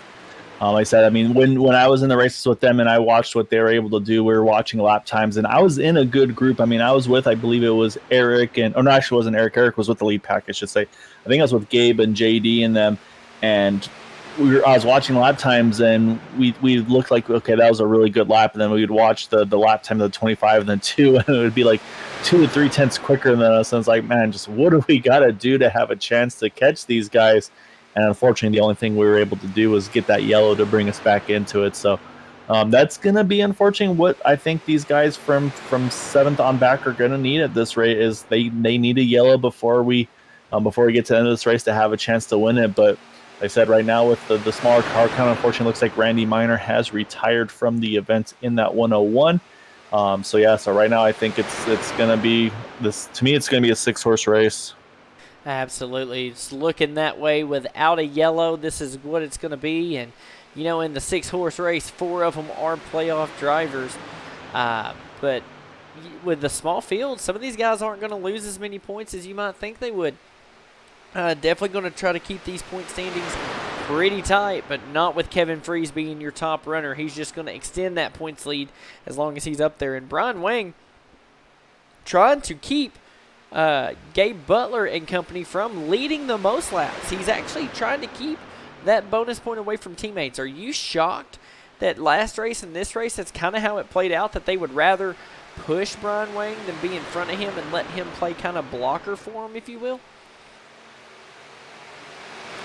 like I said. I mean, when I was in the races with them and I watched what they were able to do, we were watching lap times, and I was in a good group. I mean, I was with, I believe it was Eric and no, actually it wasn't Eric. Eric was with the lead pack, I should say. I think I was with Gabe and JD and them, and I was watching lap times, and we looked like, okay, that was a really good lap, and then we would watch the lap time of the 25 and then 2, and it would be like 2 to 3 tenths quicker than us. And it's like, man, just what do we got to do to have a chance to catch these guys? And unfortunately, the only thing we were able to do was get that yellow to bring us back into it. So that's going to be unfortunate. What I think these guys from 7th on back are going to need at this rate is they need a yellow before we get to the end of this race to have a chance to win it. But like I said, right now with the smaller car count, unfortunately, looks like Randy Miner has retired from the event in that 101. So right now I think it's going to be this. To me, it's going to be a 6-horse race. Absolutely, it's looking that way. Without a yellow, this is what it's going to be. And in the 6-horse race, 4 of them are playoff drivers. But with the small field, some of these guys aren't going to lose as many points as you might think they would. Definitely going to try to keep these point standings pretty tight, but not with Kevin Freese being your top runner. He's just going to extend that points lead as long as he's up there. And Brian Wang trying to keep Gabe Butler and company from leading the most laps. He's actually trying to keep that bonus point away from teammates. Are you shocked that last race and this race, that's kind of how it played out, that they would rather push Brian Wang than be in front of him and let him play kind of blocker for him, if you will?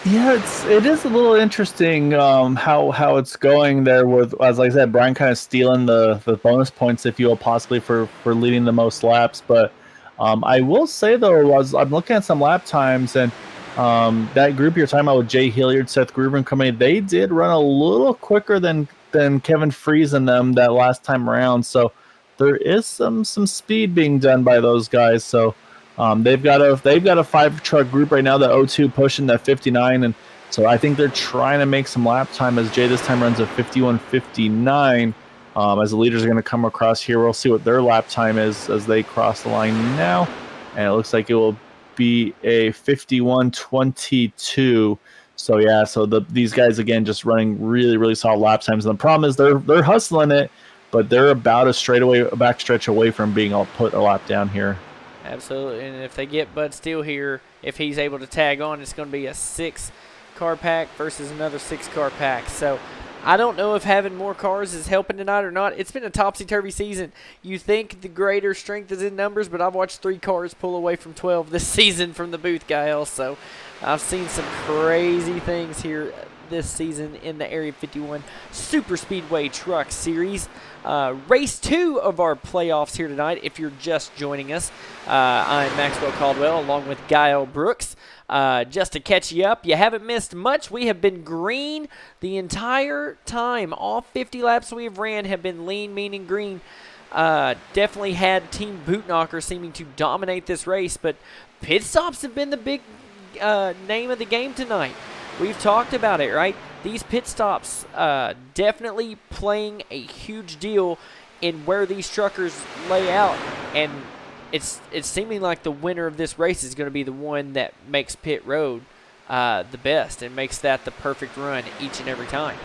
Yeah, it is a little interesting how it's going there with, as I said, Brian kind of stealing the bonus points, if you will, possibly for leading the most laps. But I will say, though, I'm looking at some lap times, and that group you're talking about with Jay Hilliard, Seth Gruber and company, they did run a little quicker than Kevin Freese and them that last time around. So there is some speed being done by those guys. So they've got a 5-truck group right now, the O2 pushing that 59, and so I think they're trying to make some lap time as Jay this time runs a 51.59. As the leaders are going to come across here, we'll see what their lap time is as they cross the line now, and it looks like it will be a 51.22. So yeah, these guys again just running really, really solid lap times, and the problem is they're hustling it, but they're about a backstretch away from being able to put a lap down here. Absolutely, and if they get Bud Steele here, if he's able to tag on, it's going to be a 6-car pack versus another 6-car pack. So I don't know if having more cars is helping tonight or not. It's been a topsy-turvy season. You think the greater strength is in numbers, but I've watched 3 cars pull away from 12 this season from the booth guy also. I've seen some crazy things here this season in the Area 51 Superspeedway Truck Series. Race 2 of our playoffs here tonight, if you're just joining us. I'm Maxwell Caldwell along with Guile Brooks. Just to catch you up, you haven't missed much. We have been green the entire time. All 50 laps we have ran have been lean, mean, and green. Definitely had Team Bootknocker seeming to dominate this race, but pit stops have been the big name of the game tonight. We've talked about it, right? These pit stops definitely playing a huge deal in where these truckers lay out, and it's seeming like the winner of this race is going to be the one that makes pit road the best and makes that the perfect run each and every time.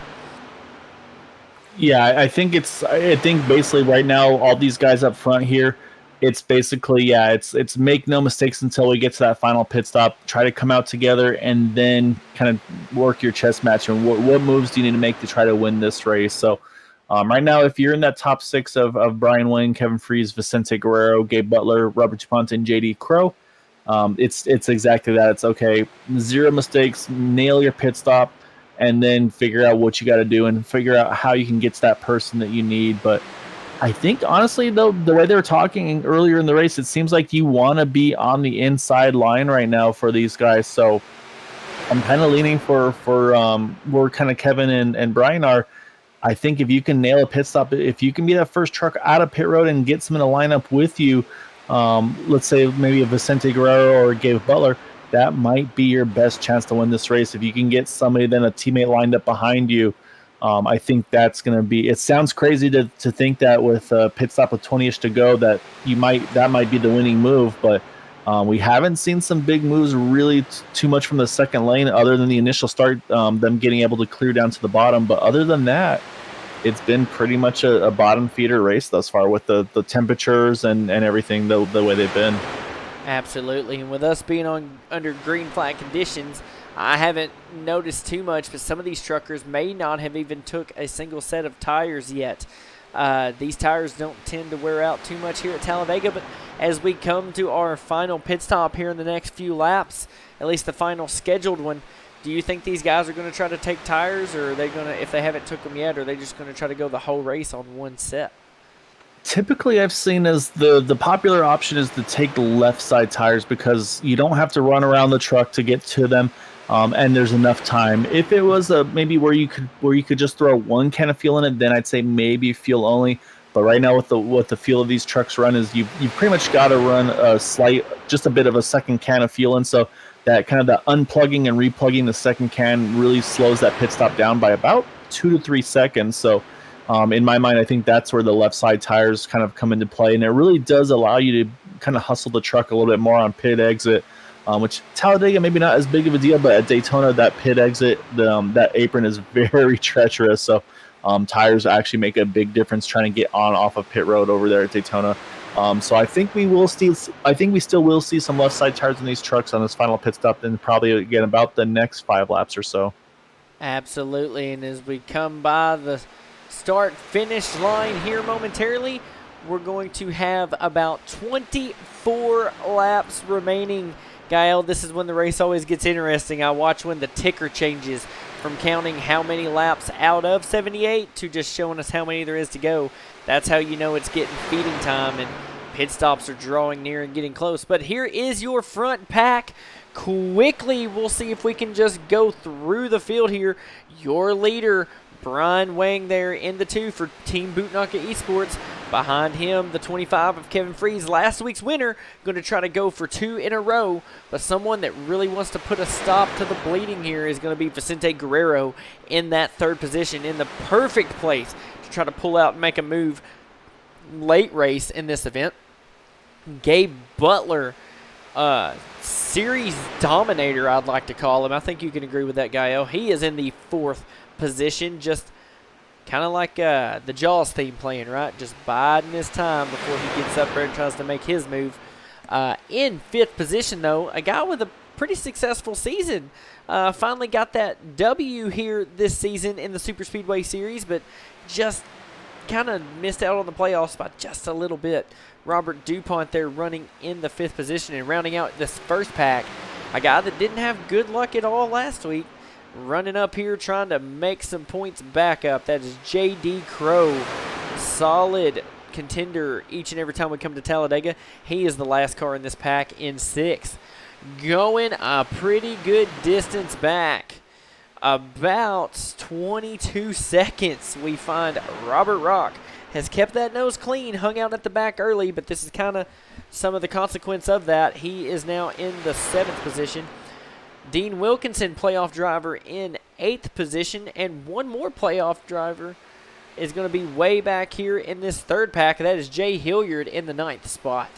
Yeah, I think basically right now all these guys up front here, it's basically, it's make no mistakes until we get to that final pit stop. Try to come out together and then kind of work your chess match and what moves do you need to make to try to win this race. So right now, if you're in that top 6 of Brian Wayne, Kevin Freese, Vicente Guerrero, Gabe Butler, Robert DuPont, and JD Crow, it's exactly that. It's okay, 0 mistakes, nail your pit stop, and then figure out what you got to do and figure out how you can get to that person that you need. But I think, honestly, though, the way they were talking earlier in the race, it seems like you want to be on the inside line right now for these guys. So I'm kind of leaning for where kind of Kevin and Brian are. I think if you can nail a pit stop, if you can be that first truck out of pit road and get some in a lineup with you, let's say maybe a Vicente Guerrero or Gabe Butler, that might be your best chance to win this race. If you can get somebody, then a teammate lined up behind you, I think that's going to be. It sounds crazy to think that with a pit stop with 20ish to go that might be the winning move, but we haven't seen some big moves really too much from the second lane, other than the initial start, them getting able to clear down to the bottom. But other than that, it's been pretty much a bottom feeder race thus far with the temperatures and everything the way they've been. Absolutely, and with us being under green flag conditions, I haven't noticed too much, but some of these truckers may not have even took a single set of tires yet. These tires don't tend to wear out too much here at Talladega, but as we come to our final pit stop here in the next few laps, at least the final scheduled one, do you think these guys are going to try to take tires, or are they going to, if they haven't took them yet, are they just going to try to go the whole race on one set? Typically, I've seen as the popular option is to take left side tires because you don't have to run around the truck to get to them. And there's enough time. If it was maybe where you could just throw one can of fuel in it, then I'd say maybe fuel only. But right now, with the fuel of these trucks run is you've pretty much got to run just a bit of a second can of fuel in. So that kind of the unplugging and replugging the second can really slows that pit stop down by about 2 to 3 seconds. So in my mind, I think that's where the left side tires kind of come into play, and it really does allow you to kind of hustle the truck a little bit more on pit exit. Which Talladega maybe not as big of a deal, but at Daytona that pit exit, that apron is very treacherous. So tires actually make a big difference trying to get on off of pit road over there at Daytona. So I think we still will see some left side tires in these trucks on this final pit stop, and probably again about the next 5 laps or so. Absolutely, and as we come by the start finish line here momentarily, we're going to have about 24 laps remaining. Gael, this is when the race always gets interesting. I watch when the ticker changes from counting how many laps out of 78 to just showing us how many there is to go. That's how you know it's getting feeding time and pit stops are drawing near and getting close. But here is your front pack. Quickly, we'll see if we can just go through the field here. Your leader, Brian Wang, there in the 2 for Team Bootnaka Esports. Behind him, the 25 of Kevin Freese, last week's winner, going to try to go for 2 in a row. But someone that really wants to put a stop to the bleeding here is going to be Vicente Guerrero in that 3rd position, in the perfect place to try to pull out and make a move late race in this event. Gabe Butler, series dominator, I'd like to call him. I think you can agree with that, Gael. He is in the 4th position, just kind of like the Jaws theme playing, right? Just biding his time before he gets up there and tries to make his move. In 5th position, though, a guy with a pretty successful season. Finally got that W here this season in the Superspeedway Series, but just kind of missed out on the playoffs by just a little bit. Robert DuPont there running in the 5th position and rounding out this first pack. A guy that didn't have good luck at all last week. Running up here, trying to make some points back up. That is J.D. Crow. Solid contender each and every time we come to Talladega. He is the last car in this pack in 6th. Going a pretty good distance back. About 22 seconds, we find Robert Rock has kept that nose clean, hung out at the back early, but this is kind of some of the consequence of that. He is now in the 7th position. Dean Wilkinson, playoff driver, in 8th position, and one more playoff driver is going to be way back here in this 3rd pack. That is Jay Hilliard in the 9th spot.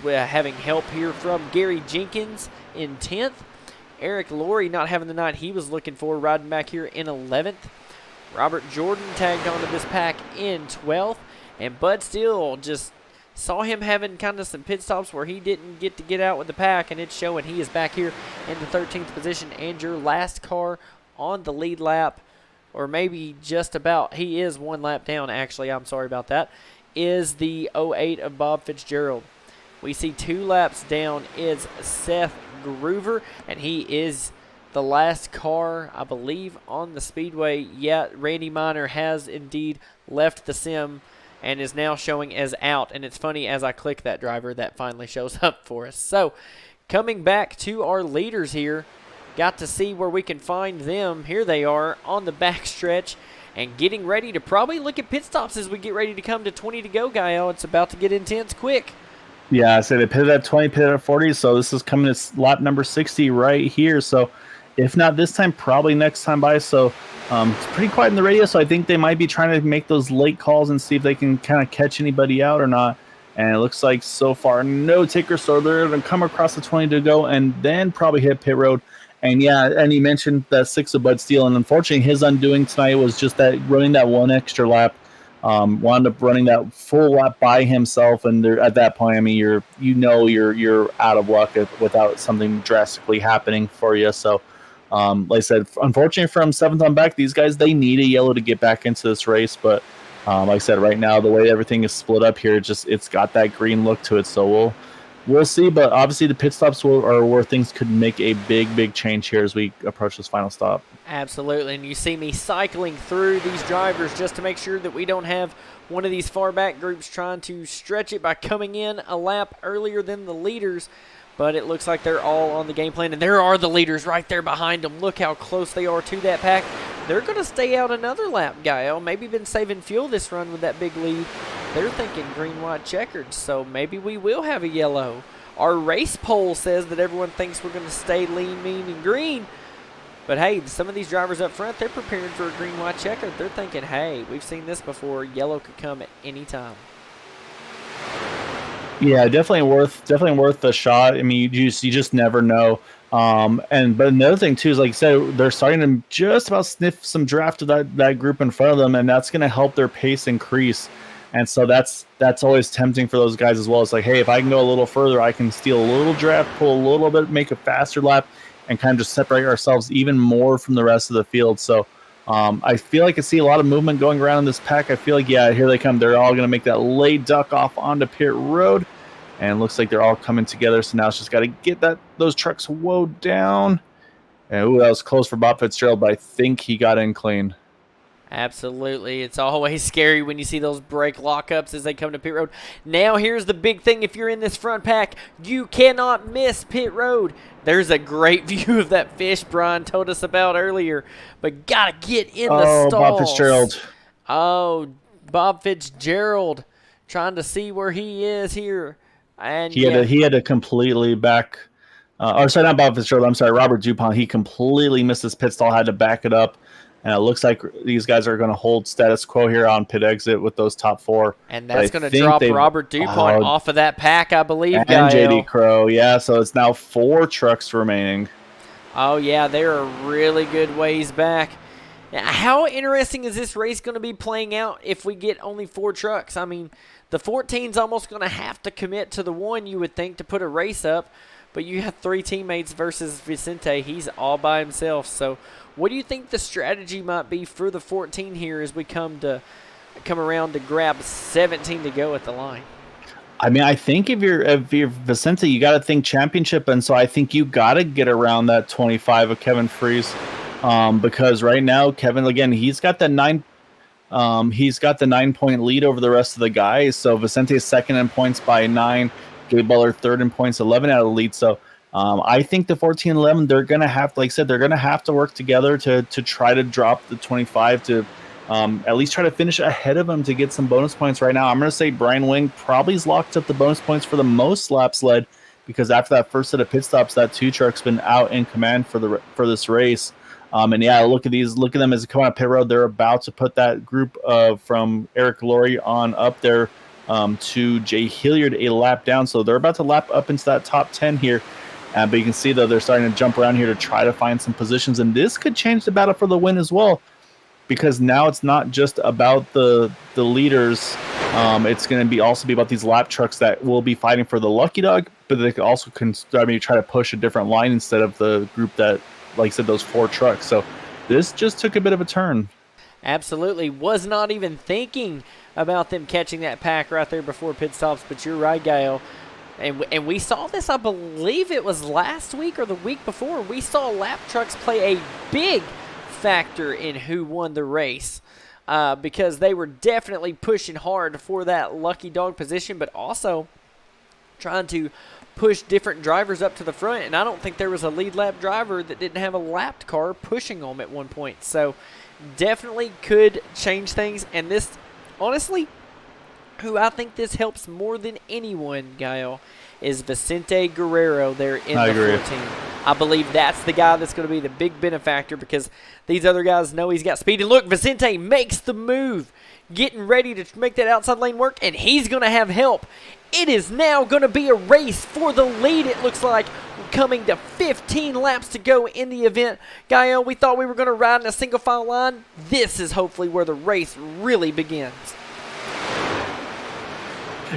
We're having help here from Gary Jenkins in 10th. Eric Laurie not having the night he was looking for, riding back here in 11th. Robert Jordan tagged onto this pack in 12th. And Bud Steele just Saw him having kind of some pit stops where he didn't get out with the pack, and it's showing he is back here in the 13th position. And your last car on the lead lap, or maybe just about, he is one lap down actually, I'm sorry about that, is the 08 of Bob Fitzgerald. We see 2 laps down is Seth Groover, and he is the last car, I believe, on the speedway. Yeah, Randy Miner has indeed left the sim and is now showing as out. And it's funny, as I click that driver, that finally shows up for us. So, coming back to our leaders here, got to see where we can find them. Here they are on the backstretch and getting ready to probably look at pit stops as we get ready to come to 20 to go, Gael. It's about to get intense quick. Yeah, so they pitted at 20, pitted at 40, so this is coming to lap number 60 right here. So if not this time, probably next time by. So it's pretty quiet in the radio, so I think they might be trying to make those late calls and see if they can kind of catch anybody out or not. And it looks like so far no ticker, so they're going to come across the 20 to go and then probably hit pit road. And yeah, and he mentioned that 6 of Bud Steele, and unfortunately his undoing tonight was just that running that one extra lap. Wound up running that full lap by himself, and at that point, I mean, you're out of luck without something drastically happening for you. So, like I said, unfortunately, from 7th on back, these guys, they need a yellow to get back into this race. But like I said, right now, the way everything is split up here, it's got that green look to it. So we'll see. But obviously, the pit stops are where things could make a big change here as we approach this final stop. Absolutely, and you see me cycling through these drivers just to make sure that we don't have one of these far back groups trying to stretch it by coming in a lap earlier than the leaders. But it looks like they're all on the game plan, and there are the leaders right there behind them. Look how close they are to that pack. They're going to stay out another lap, Gael. Maybe been saving fuel this run with that big lead. They're thinking green, white, checkered, so maybe we will have a yellow. Our race poll says that everyone thinks we're going to stay lean, mean, and green. But hey, some of these drivers up front, they're preparing for a green, white, checkered. They're thinking, hey, we've seen this before. Yellow could come at any time. Yeah, definitely worth the shot. I mean, you just never know. But another thing too is, like you said, they're starting to just about sniff some draft of that group in front of them, and that's going to help their pace increase. And so that's always tempting for those guys as well. It's like, hey, if I can go a little further, I can steal a little draft, pull a little bit, make a faster lap, and kind of just separate ourselves even more from the rest of the field. So I feel like I see a lot of movement going around in this pack. I feel like, yeah, here they come. They're all going to make that late duck off onto pit road. And it looks like they're all coming together. So now it's just got to get those trucks woed down. And that was close for Bob Fitzgerald, but I think he got in clean. Absolutely. It's always scary when you see those brake lockups as they come to pit road. Now here's the big thing. If you're in this front pack, you cannot miss pit road. There's a great view of that fish Brian told us about earlier. But got to get in the stalls. Bob Fitzgerald. Oh, Bob Fitzgerald trying to see where he is here. And he had to completely back. Sorry, not Bob Fitzgerald. I'm sorry, Robert Dupont. He completely missed his pit stall, had to back it up. And it looks like these guys are going to hold status quo here on pit exit with those top 4. And that's going to drop Robert Dupont off of that pack, I believe, and Gael. JD Crow, yeah. So it's now 4 trucks remaining. Oh, yeah, they're a really good ways back. How interesting is this race going to be playing out if we get only 4 trucks? I mean, the 14's almost going to have to commit to the 1, you would think, to put a race up. But you have 3 teammates versus Vicente. He's all by himself. So what do you think the strategy might be for the 14 here as we come around to grab 17 to go at the line? I mean, I think if you're Vicente, you got to think championship, and so I think you got to get around that 25 of Kevin Freeze, because right now Kevin, again, he's got the 9-point lead over the rest of the guys. So Vicente is second in points by 9. Gabe Butler third in points, 11 out of the lead. So I think the 14-11, they're going to have, like I said, they're going to have to work together to try to drop the 25 to at least try to finish ahead of them to get some bonus points right now. I'm going to say Brian Wing probably has locked up the bonus points for the most laps led, because after that first set of pit stops, that 2 truck's been out in command for this race. And yeah, look at them as they come out of pit road. They're about to put that group from Eric Laurie on up there to Jay Hilliard a lap down. So they're about to lap up into that top 10 here. But you can see, though, they're starting to jump around here to try to find some positions. And this could change the battle for the win as well. because now it's not just about the leaders. It's going to be also be about these lap trucks that will be fighting for the lucky dog, but they also can maybe try to push a different line instead of the group that, like I said, those 4 trucks. So this just took a bit of a turn. Absolutely. Was not even thinking about them catching that pack right there before pit stops, but you're right, Gael. And we saw this, I believe it was last week or the week before. We saw lap trucks play a big factor in who won the race because they were definitely pushing hard for that lucky dog position, but also trying to push different drivers up to the front. And I don't think there was a lead lap driver that didn't have a lapped car pushing them at one point. So definitely could change things. And this, honestly, who I think this helps more than anyone, Gael, is Vicente Guerrero there in the 14. I believe that's the guy that's going to be the big benefactor because these other guys know he's got speed. And look, Vicente makes the move, getting ready to make that outside lane work, and he's going to have help. It is now going to be a race for the lead, it looks like, coming to 15 laps to go in the event. Gael, we thought we were going to ride in a single file line. This is hopefully where the race really begins.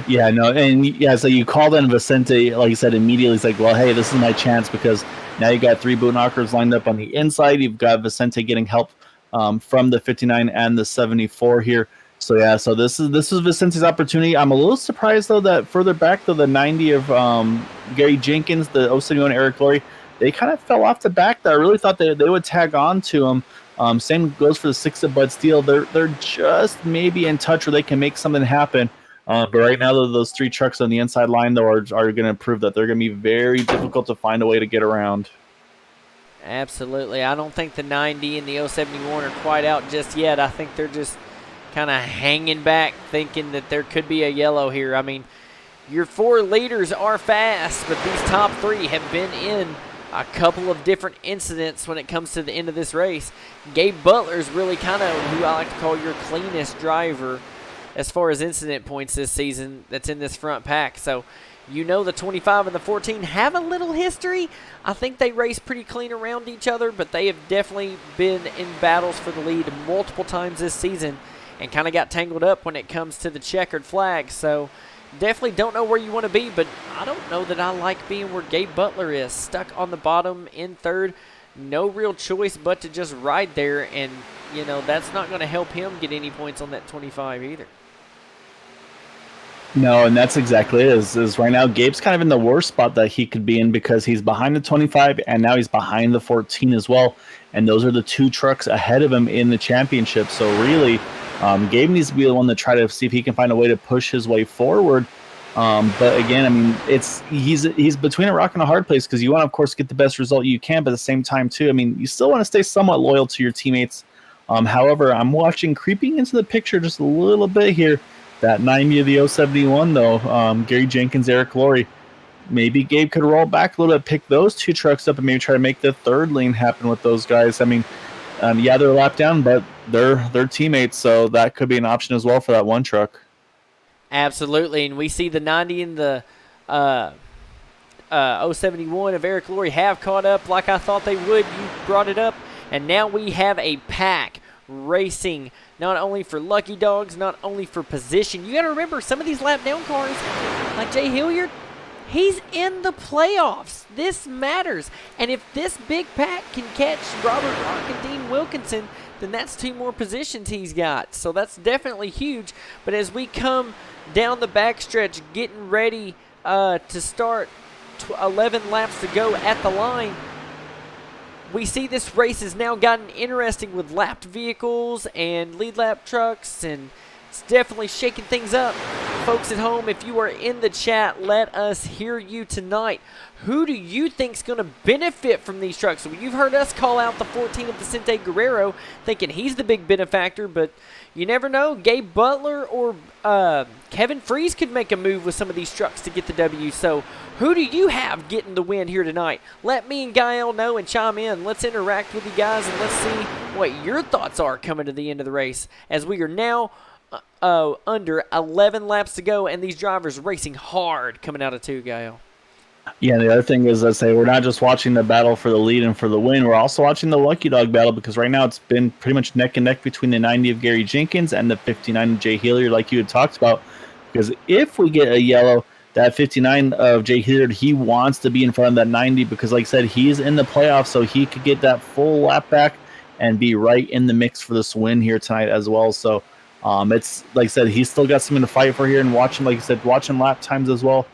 Yeah, no, and yeah, so you called in Vicente, like you said, immediately. He's like, well, hey, this is my chance because now you got 3 boot knockers lined up on the inside. You've got Vicente getting help from the 59 and the 74 here. So yeah, so this is Vicente's opportunity. I'm a little surprised though that further back though the 90 of Gary Jenkins, the 071 Eric Laurie, they kind of fell off the back there. I really thought they would tag on to him. Same goes for the 6 of Bud Steele. They're just maybe in touch where they can make something happen. But right now, those 3 trucks on the inside line, though, are going to prove that they're going to be very difficult to find a way to get around. Absolutely. I don't think the 90 and the 071 are quite out just yet. I think they're just kind of hanging back, thinking that there could be a yellow here. I mean, your 4 leaders are fast, but these top 3 have been in a couple of different incidents when it comes to the end of this race. Gabe Butler's really kind of who I like to call your cleanest driver as far as incident points this season that's in this front pack. So you know the 25 and the 14 have a little history. I think they race pretty clean around each other, but they have definitely been in battles for the lead multiple times this season and kind of got tangled up when it comes to the checkered flag. So definitely don't know where you want to be, but I don't know that I like being where Gabe Butler is, stuck on the bottom in 3rd. No real choice but to just ride there, and, you know, that's not going to help him get any points on that 25 either. No, and that's exactly it. Is right now Gabe's kind of in the worst spot that he could be in because he's behind the 25 and now he's behind the 14 as well. And those are the 2 trucks ahead of him in the championship. So really, Gabe needs to be the one to try to see if he can find a way to push his way forward. But again, I mean, he's between a rock and a hard place because you want to, of course, get the best result you can, but at the same time, too, I mean, you still want to stay somewhat loyal to your teammates. However, I'm watching creeping into the picture just a little bit here. That 90 of the 071, though, Gary Jenkins, Eric Laurie. Maybe Gabe could roll back a little bit, pick those 2 trucks up, and maybe try to make the 3rd lane happen with those guys. I mean, yeah, they're a lap down, but they're teammates, so that could be an option as well for that 1 truck. Absolutely, and we see the 90 and the 071 of Eric Laurie have caught up like I thought they would. You brought it up, and now we have a pack racing not only for lucky dogs, not only for position. You got to remember, some of these lap down cars, like Jay Hilliard, he's in the playoffs. This matters. And if this big pack can catch Robert Rock and Dean Wilkinson, then that's 2 more positions he's got. So that's definitely huge. But as we come down the backstretch, getting ready to start 11 laps to go at the line, we see this race has now gotten interesting with lapped vehicles and lead lap trucks, and it's definitely shaking things up. Folks at home, if you are in the chat, let us hear you tonight. Who do you think's going to benefit from these trucks? So you've heard us call out the 14 of Vicente Guerrero, thinking he's the big benefactor, but you never know. Gabe Butler or Kevin Freeze could make a move with some of these trucks to get the W. So who do you have getting the win here tonight? Let me and Gael know and chime in. Let's interact with you guys and let's see what your thoughts are coming to the end of the race, as we are now under 11 laps to go and these drivers racing hard coming out of 2, Gael. Yeah, and the other thing is, I say we're not just watching the battle for the lead and for the win. We're also watching the lucky dog battle because right now it's been pretty much neck and neck between the 90 of Gary Jenkins and the 59 of Jay Hilliard, like you had talked about. Because if we get a yellow, that 59 of Jay Hilliard, he wants to be in front of that 90 because, like I said, he's in the playoffs, so he could get that full lap back and be right in the mix for this win here tonight as well. So it's like I said, he's still got something to fight for here, and watching, like I said, watching lap times as well.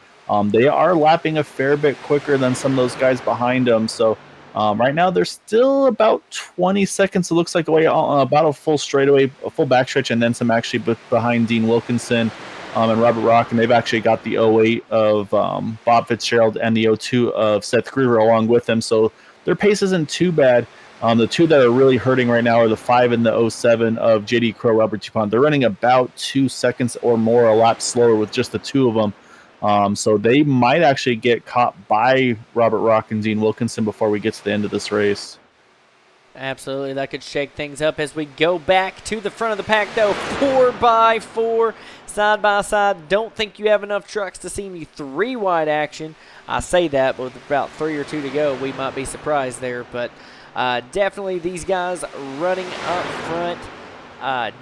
They are lapping a fair bit quicker than some of those guys behind them. So right now they're still about 20 seconds. It looks like away about a full straightaway, a full backstretch, and then some actually behind Dean Wilkinson and Robert Rock. And they've actually got the 08 of Bob Fitzgerald and the 02 of Seth Griever along with them. So their pace isn't too bad. The two that are really hurting right now are the 5 and the 07 of JD Crow, Robert Dupont. They're running about 2 seconds or more a lap slower with just the two of them. So they might actually get caught by Robert Rock and Dean Wilkinson before we get to the end of this race. Absolutely, that could shake things up as we go back to the front of the pack, though. 4x4, side by side. Don't think you have enough trucks to see any 3-wide action. I say that, but with about 3 or 2 to go, we might be surprised there. But definitely these guys running up front,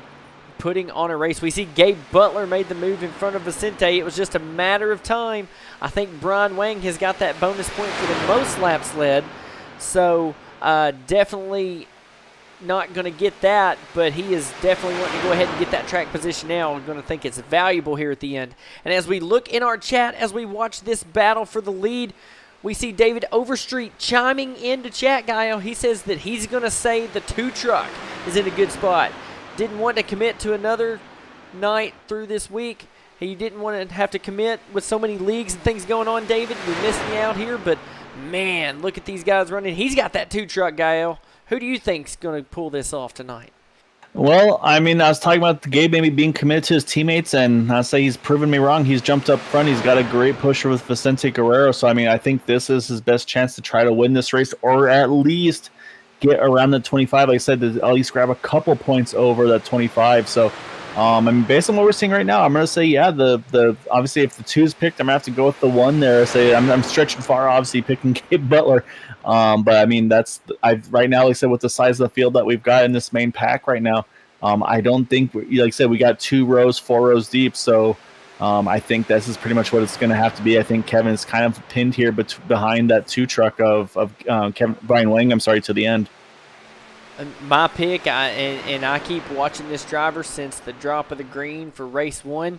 putting on a race. We see Gabe Butler made the move in front of Vicente. It was just a matter of time. I think Brian Wang has got that bonus point for the most laps led. So definitely not going to get that, but he is definitely wanting to go ahead and get that track position now. I'm going to think it's valuable here at the end. And as we look in our chat, as we watch this battle for the lead, we see David Overstreet chiming into chat, Gaio. He says that he's going to say the 2 truck is in a good spot. Didn't want to commit to another night through this week. He didn't want to have to commit with so many leagues and things going on, David. You're missing out here, but man, look at these guys running. He's got that 2 truck, Gael. Who do you think's going to pull this off tonight? Well, I mean, I was talking about Gabe maybe being committed to his teammates, and I say he's proven me wrong. He's jumped up front. He's got a great pusher with Vicente Guerrero. So, I mean, I think this is his best chance to try to win this race, or at least get around the 25. Like I said, to at least grab a couple points over that 25. So, I mean, based on what we're seeing right now, I'm going to say, yeah, the obviously if the 2 is picked, I'm going to have to go with the 1 there. Say I'm stretching far, obviously, picking Gabe Butler. But, I mean, right now, like I said, with the size of the field that we've got in this main pack right now, I don't think, like I said, we got 4 rows deep. So, I think this is pretty much what it's going to have to be. I think Kevin is kind of pinned here behind that 2 truck of Brian Wang, to the end. My pick, I keep watching this driver since the drop of the green for race 1.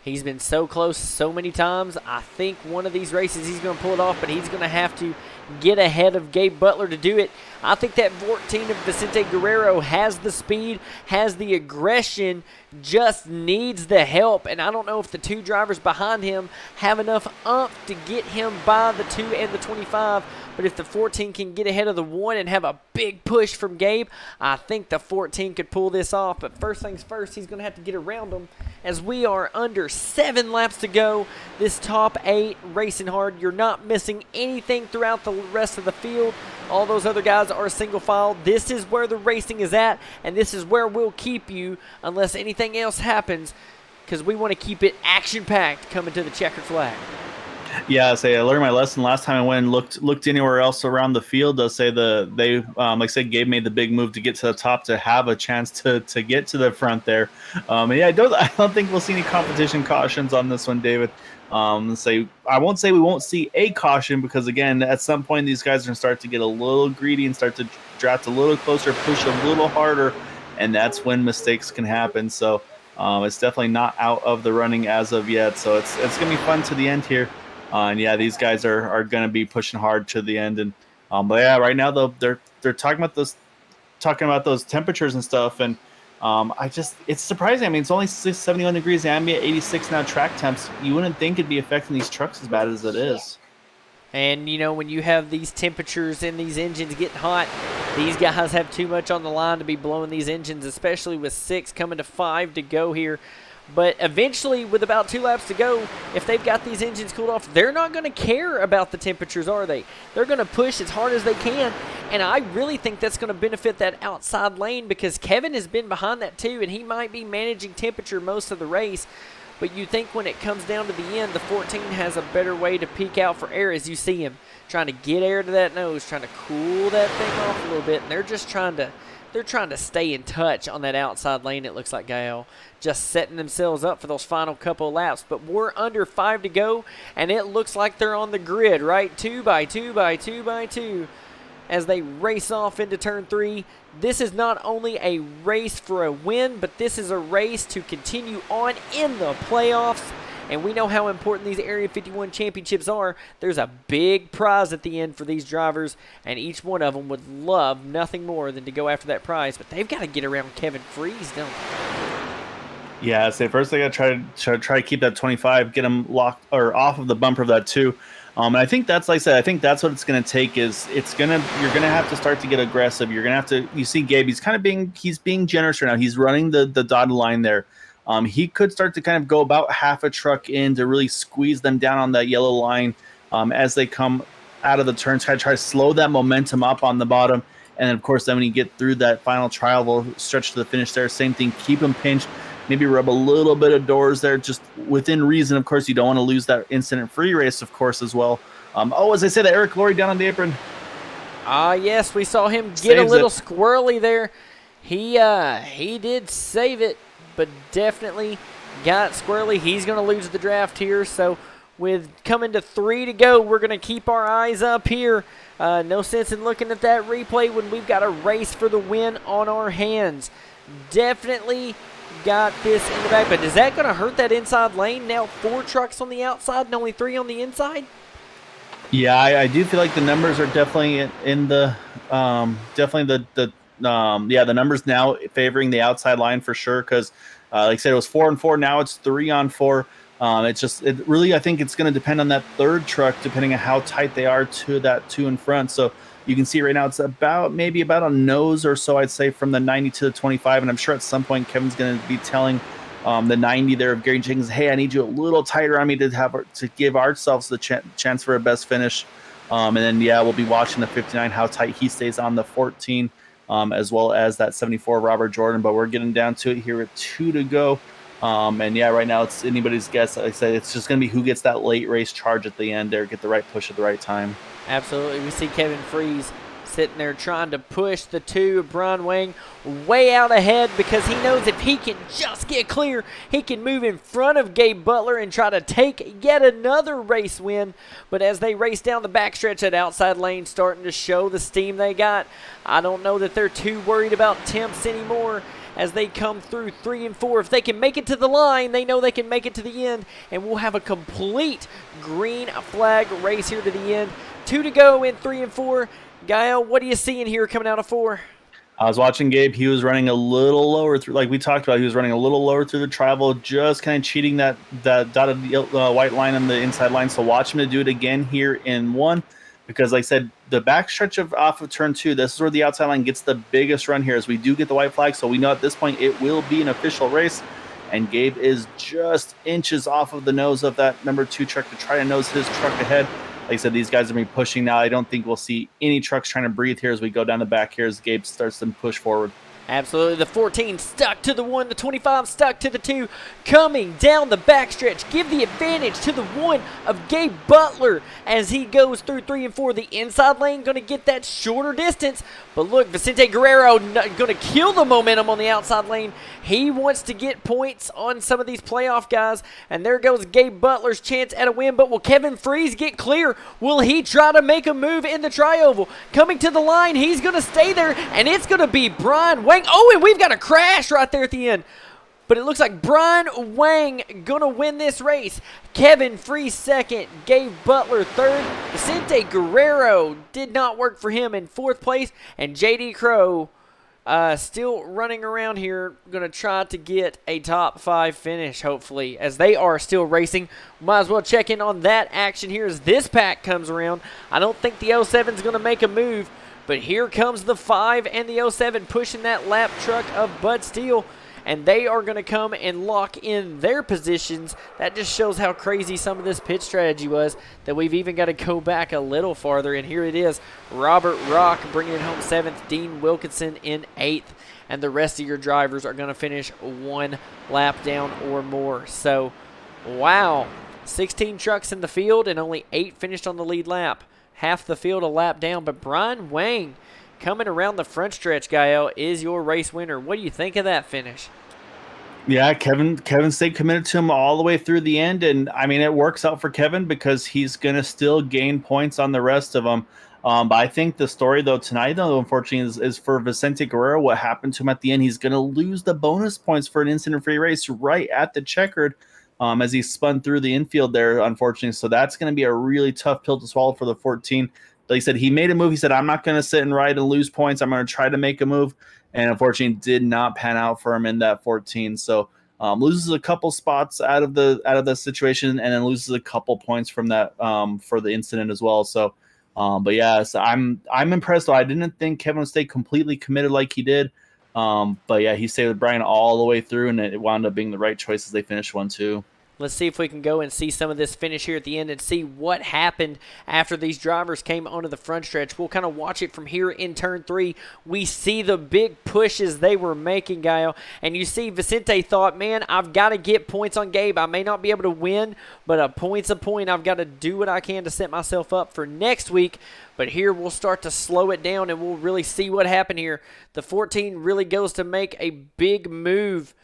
He's been so close so many times. I think one of these races he's going to pull it off, but he's going to have to get ahead of Gabe Butler to do it. I think that 14 of Vicente Guerrero has the speed, has the aggression, just needs the help. And I don't know if the 2 drivers behind him have enough oomph to get him by the 2 and the 25. But if the 14 can get ahead of the 1 and have a big push from Gabe, I think the 14 could pull this off. But first things first, he's going to have to get around him as we are under 7 laps to go. This top 8 racing hard. You're not missing anything throughout the rest of the field. All those other guys are single file. This is where the racing is at, and this is where we'll keep you unless anything else happens, because we want to keep it action-packed coming to the checkered flag. Yeah, I learned my lesson last time I went and looked anywhere else around the field. Like I said, Gabe made the big move to get to the top to have a chance to get to the front there. And yeah, I don't think we'll see any competition cautions on this one, David. I won't say we won't see a caution, because again, at some point these guys are going to start to get a little greedy and start to draft a little closer, push a little harder, and that's when mistakes can happen. So it's definitely not out of the running as of yet. So it's going to be fun to the end here. And yeah, these guys are going to be pushing hard to the end. And but yeah, right now they're talking about those temperatures and stuff. And it's surprising. I mean, it's only 71 degrees ambient, 86 now track temps. You wouldn't think it'd be affecting these trucks as bad as it is. And, you know, when you have these temperatures and these engines getting hot, these guys have too much on the line to be blowing these engines, especially with 6 coming to 5 to go here. But eventually, with about 2 laps to go, if they've got these engines cooled off, they're not going to care about the temperatures, are they? They're going to push as hard as they can, and I really think that's going to benefit that outside lane, because Kevin has been behind that too, and he might be managing temperature most of the race. but you think when it comes down to the end, the 14 has a better way to peek out for air, as you see him trying to get air to that nose, trying to cool that thing off a little bit, and they're trying to stay in touch on that outside lane, it looks like, Gael. Just setting themselves up for those final couple of laps. But we're under 5 to go, and it looks like they're on the grid, right? 2 by 2 by 2 by 2 as they race off into turn 3. This is not only a race for a win, but this is a race to continue on in the playoffs. And we know how important these Area 51 championships are. There's a big prize at the end for these drivers, and each one of them would love nothing more than to go after that prize. But they've got to get around Kevin Freeze, don't they? Yeah, I say first they got to try to keep that 25, get them locked or off of the bumper of that 2. And I think that's, like I said, I think that's what it's going to take. Is you're going to have to start to get aggressive. You're going to have to. You see, Gabe, he's being generous right now. He's running the dotted line there. He could start to kind of go about half a truck in to really squeeze them down on that yellow line as they come out of the turns. Try to slow that momentum up on the bottom. And then, of course, then when you get through that final trial stretch to the finish there, same thing, keep them pinched. Maybe rub a little bit of doors there, just within reason. Of course, you don't want to lose that incident-free race, of course, as well. As I said, Eric Laurie down on the apron. Yes, we saw him get a little squirrely there. He did save it, but definitely got squirrely. He's going to lose the draft here. So with coming to 3 to go, we're going to keep our eyes up here. No sense in looking at that replay when we've got a race for the win on our hands. Definitely got this in the back, but is that going to hurt that inside lane? Now 4 trucks on the outside and only 3 on the inside? Yeah, I do feel like the numbers are definitely in the the numbers now favoring the outside line for sure, because like I said, it was 4 and 4, now it's 3 on 4. I think it's going to depend on that third truck, depending on how tight they are to that 2 in front. So you can see right now it's maybe about a nose or so, I'd say, from the 90 to the 25. And I'm sure at some point Kevin's going to be telling the 90 there of Gary Jenkins, hey, I need you a little tighter on me to give ourselves the chance for a best finish. And then, we'll be watching the 59, how tight he stays on the 14, as well as that 74 Robert Jordan. But we're getting down to it here with 2 to go. Right now it's anybody's guess. Like I said, it's just going to be who gets that late race charge at the end there, get the right push at the right time. Absolutely. We see Kevin Freeze sitting there trying to push the 2 of Brian Wang way out ahead, because he knows if he can just get clear, he can move in front of Gabe Butler and try to take yet another race win. But as they race down the backstretch, that outside lane starting to show the steam they got. I don't know that they're too worried about temps anymore as they come through 3 and 4. If they can make it to the line, they know they can make it to the end, and we'll have a complete green flag race here to the end. 2 to go in 3 and 4. Gael, what are you seeing here coming out of 4? I was watching Gabe. He was running a little lower through, like we talked about. He was running a little lower through the tribal, just kind of cheating that dotted white line on the inside line. So watch him to do it again here in 1, because like I said, the backstretch off of turn 2, this is where the outside line gets the biggest run here, as we do get the white flag. So we know at this point it will be an official race, and Gabe is just inches off of the nose of that number 2 truck to try to nose his truck ahead. Like I said, these guys are going to be pushing now. I don't think we'll see any trucks trying to breathe here as we go down the back here as Gabe starts to push forward. Absolutely. The 14 stuck to the 1. The 25 stuck to the 2. Coming down the backstretch. Give the advantage to the 1 of Gabe Butler as he goes through 3 and 4. The inside lane going to get that shorter distance. But look, Vicente Guerrero going to kill the momentum on the outside lane. He wants to get points on some of these playoff guys. And there goes Gabe Butler's chance at a win. But will Kevin Freeze get clear? Will he try to make a move in the tri-oval? Coming to the line, he's going to stay there. And it's going to be Brian Wang. Oh, and we've got a crash right there at the end. But it looks like Brian Wang going to win this race. Kevin Freeze second. Gabe Butler third. Vicente Guerrero did not work for him in 4th place. And J.D. Crow still running around here, going to try to get a top 5 finish, hopefully, as they are still racing. Might as well check in on that action here as this pack comes around. I don't think the 07 is going to make a move. But here comes the 5 and the 07 pushing that lap truck of Bud Steele. And they are going to come and lock in their positions. That just shows how crazy some of this pit strategy was, that we've even got to go back a little farther. And here it is. Robert Rock bringing it home 7th. Dean Wilkinson in 8th. And the rest of your drivers are going to finish 1 lap down or more. So Wow. 16 trucks in the field and only 8 finished on the lead lap. Half the field a lap down. But Brian Wang coming around the front stretch, Gael, is your race winner. What do you think of that finish? Yeah, Kevin stayed committed to him all the way through the end, and I mean it works out for Kevin because he's gonna still gain points on the rest of them. But I think the story though tonight, though, unfortunately, is for Vicente Guerrero. What happened to him at the end? He's gonna lose the bonus points for an incident-free race right at the checkered, as he spun through the infield there, unfortunately. So that's gonna be a really tough pill to swallow for the 14. Like I said, he made a move. He said, "I'm not gonna sit and ride and lose points. I'm gonna try to make a move." And unfortunately did not pan out for him in that 14. So loses a couple spots out of the situation, and then loses a couple points from that for the incident as well. So, but yeah, so I'm impressed. Though I didn't think Kevin would stay completely committed like he did. But yeah, he stayed with Brian all the way through, and it wound up being the right choice as they finished 1-2. Let's see if we can go and see some of this finish here at the end and see what happened after these drivers came onto the front stretch. We'll kind of watch it from here in turn 3. We see the big pushes they were making, Gael. And you see Vicente thought, man, I've got to get points on Gabe. I may not be able to win, but a point's a point. I've got to do what I can to set myself up for next week. But here we'll start to slow it down and we'll really see what happened here. The 14 really goes to make a big move.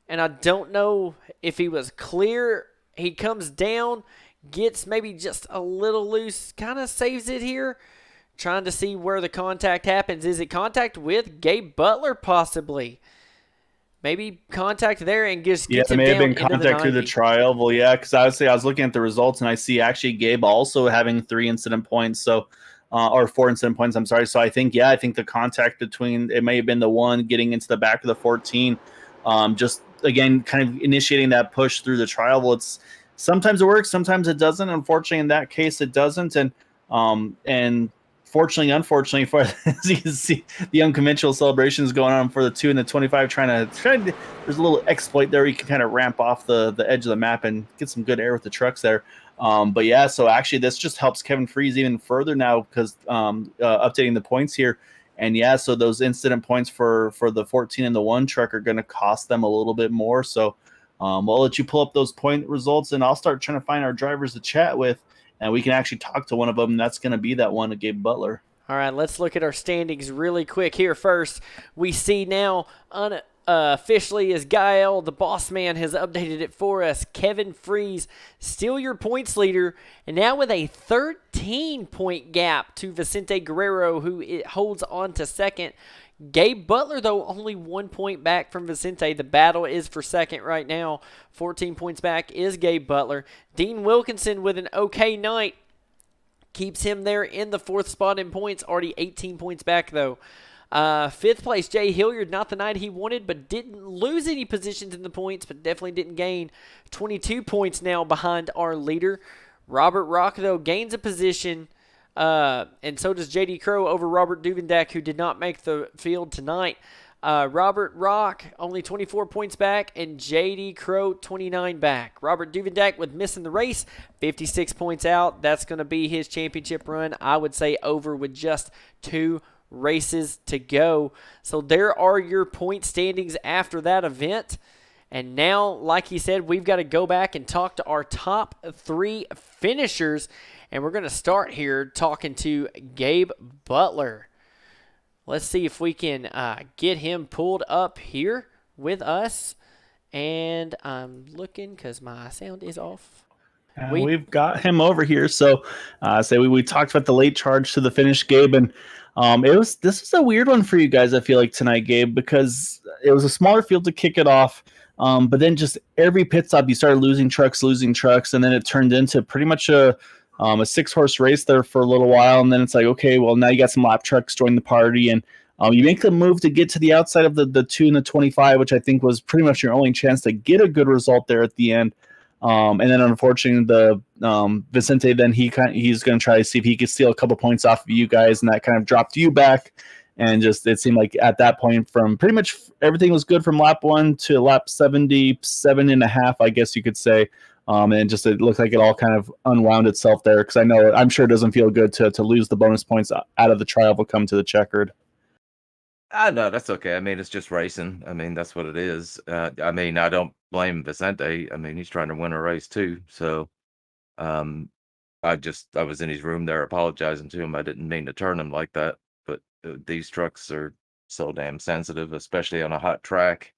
And I don't know if he was clear. He comes down, gets maybe just a little loose, kind of saves it here. Trying to see where the contact happens. Is it contact with Gabe Butler possibly? Maybe contact there and just gets him down. Yeah, it may have been contact through the trial. Well, yeah, because I was looking at the results and I see actually Gabe also having 3 incident points. So, or 4 incident points, I'm sorry. So I think the contact between, it may have been the one getting into the back of the 14. Just again, kind of initiating that push through the trial. Well, it's sometimes it works, sometimes it doesn't. Unfortunately, in that case, it doesn't. And fortunately, unfortunately, for as you can see, the unconventional celebrations going on for the 2 and the 25. Trying to there's a little exploit there. You can kind of ramp off the edge of the map and get some good air with the trucks there. But yeah, so actually, this just helps Kevin Freeze even further now because updating the points here. And yeah, so those incident points for the 14 and the 1 truck are going to cost them a little bit more. So I'll let you pull up those point results, and I'll start trying to find our drivers to chat with, and we can actually talk to one of them. And that's going to be that one of Gabe Butler. All right, let's look at our standings really quick here. First, we see now officially as Gael, the boss man, has updated it for us. Kevin Freeze, still your points leader, and now with a 13-point gap to Vicente Guerrero, who holds on to second. Gabe Butler, though, only 1 point back from Vicente. The battle is for second right now. 14 points back is Gabe Butler. Dean Wilkinson with an okay night keeps him there in the 4th spot in points. Already 18 points back, though. 5th place, Jay Hilliard, not the night he wanted, but didn't lose any positions in the points, but definitely didn't gain. 22 points now behind our leader. Robert Rock, though, gains a position, and so does J.D. Crow over Robert Duvendak, who did not make the field tonight. Robert Rock, only 24 points back, and J.D. Crow, 29 back. Robert Duvendak, with missing the race, 56 points out. That's going to be his championship run, I would say, over with just 2 races to go. So there are your point standings after that event. And now, like he said, we've got to go back and talk to our top 3 finishers. And we're going to start here talking to Gabe Butler. Let's see if we can get him pulled up here with us. And I'm looking because my sound is off. We've got him over here. So we talked about the late charge to the finish, Gabe, and this was a weird one for you guys, I feel like, tonight, Gabe, because it was a smaller field to kick it off. But then just every pit stop, you started losing trucks, and then it turned into pretty much a 6-horse race there for a little while. And then it's like, okay, well, now you got some lap trucks join the party, and you make the move to get to the outside of the 2 and the 25, which I think was pretty much your only chance to get a good result there at the end. And then unfortunately, the Vicente, then he's going to try to see if he could steal a couple points off of you guys, and that kind of dropped you back. And just it seemed like at that point, from pretty much everything was good from lap 1 to lap 77.5, I guess you could say. And just it looked like it all kind of unwound itself there, because I'm sure it doesn't feel good to lose the bonus points out of the trial will come to the checkered. No, that's okay. I mean, it's just racing. I mean, that's what it is. I mean, I don't blame Vicente. I mean, he's trying to win a race too. So, um, I was in his room there apologizing to him. I didn't mean to turn him like that, but these trucks are so damn sensitive, especially on a hot track.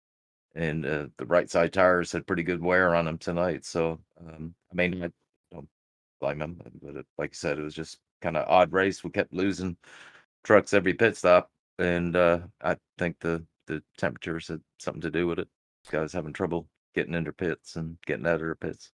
And the right side tires had pretty good wear on them tonight. So, I mean, I don't blame him. But like you said, it was just kind of odd race. We kept losing trucks every pit stop, and I think the temperatures had something to do with it. Guys having trouble getting into pits and getting out of their pits.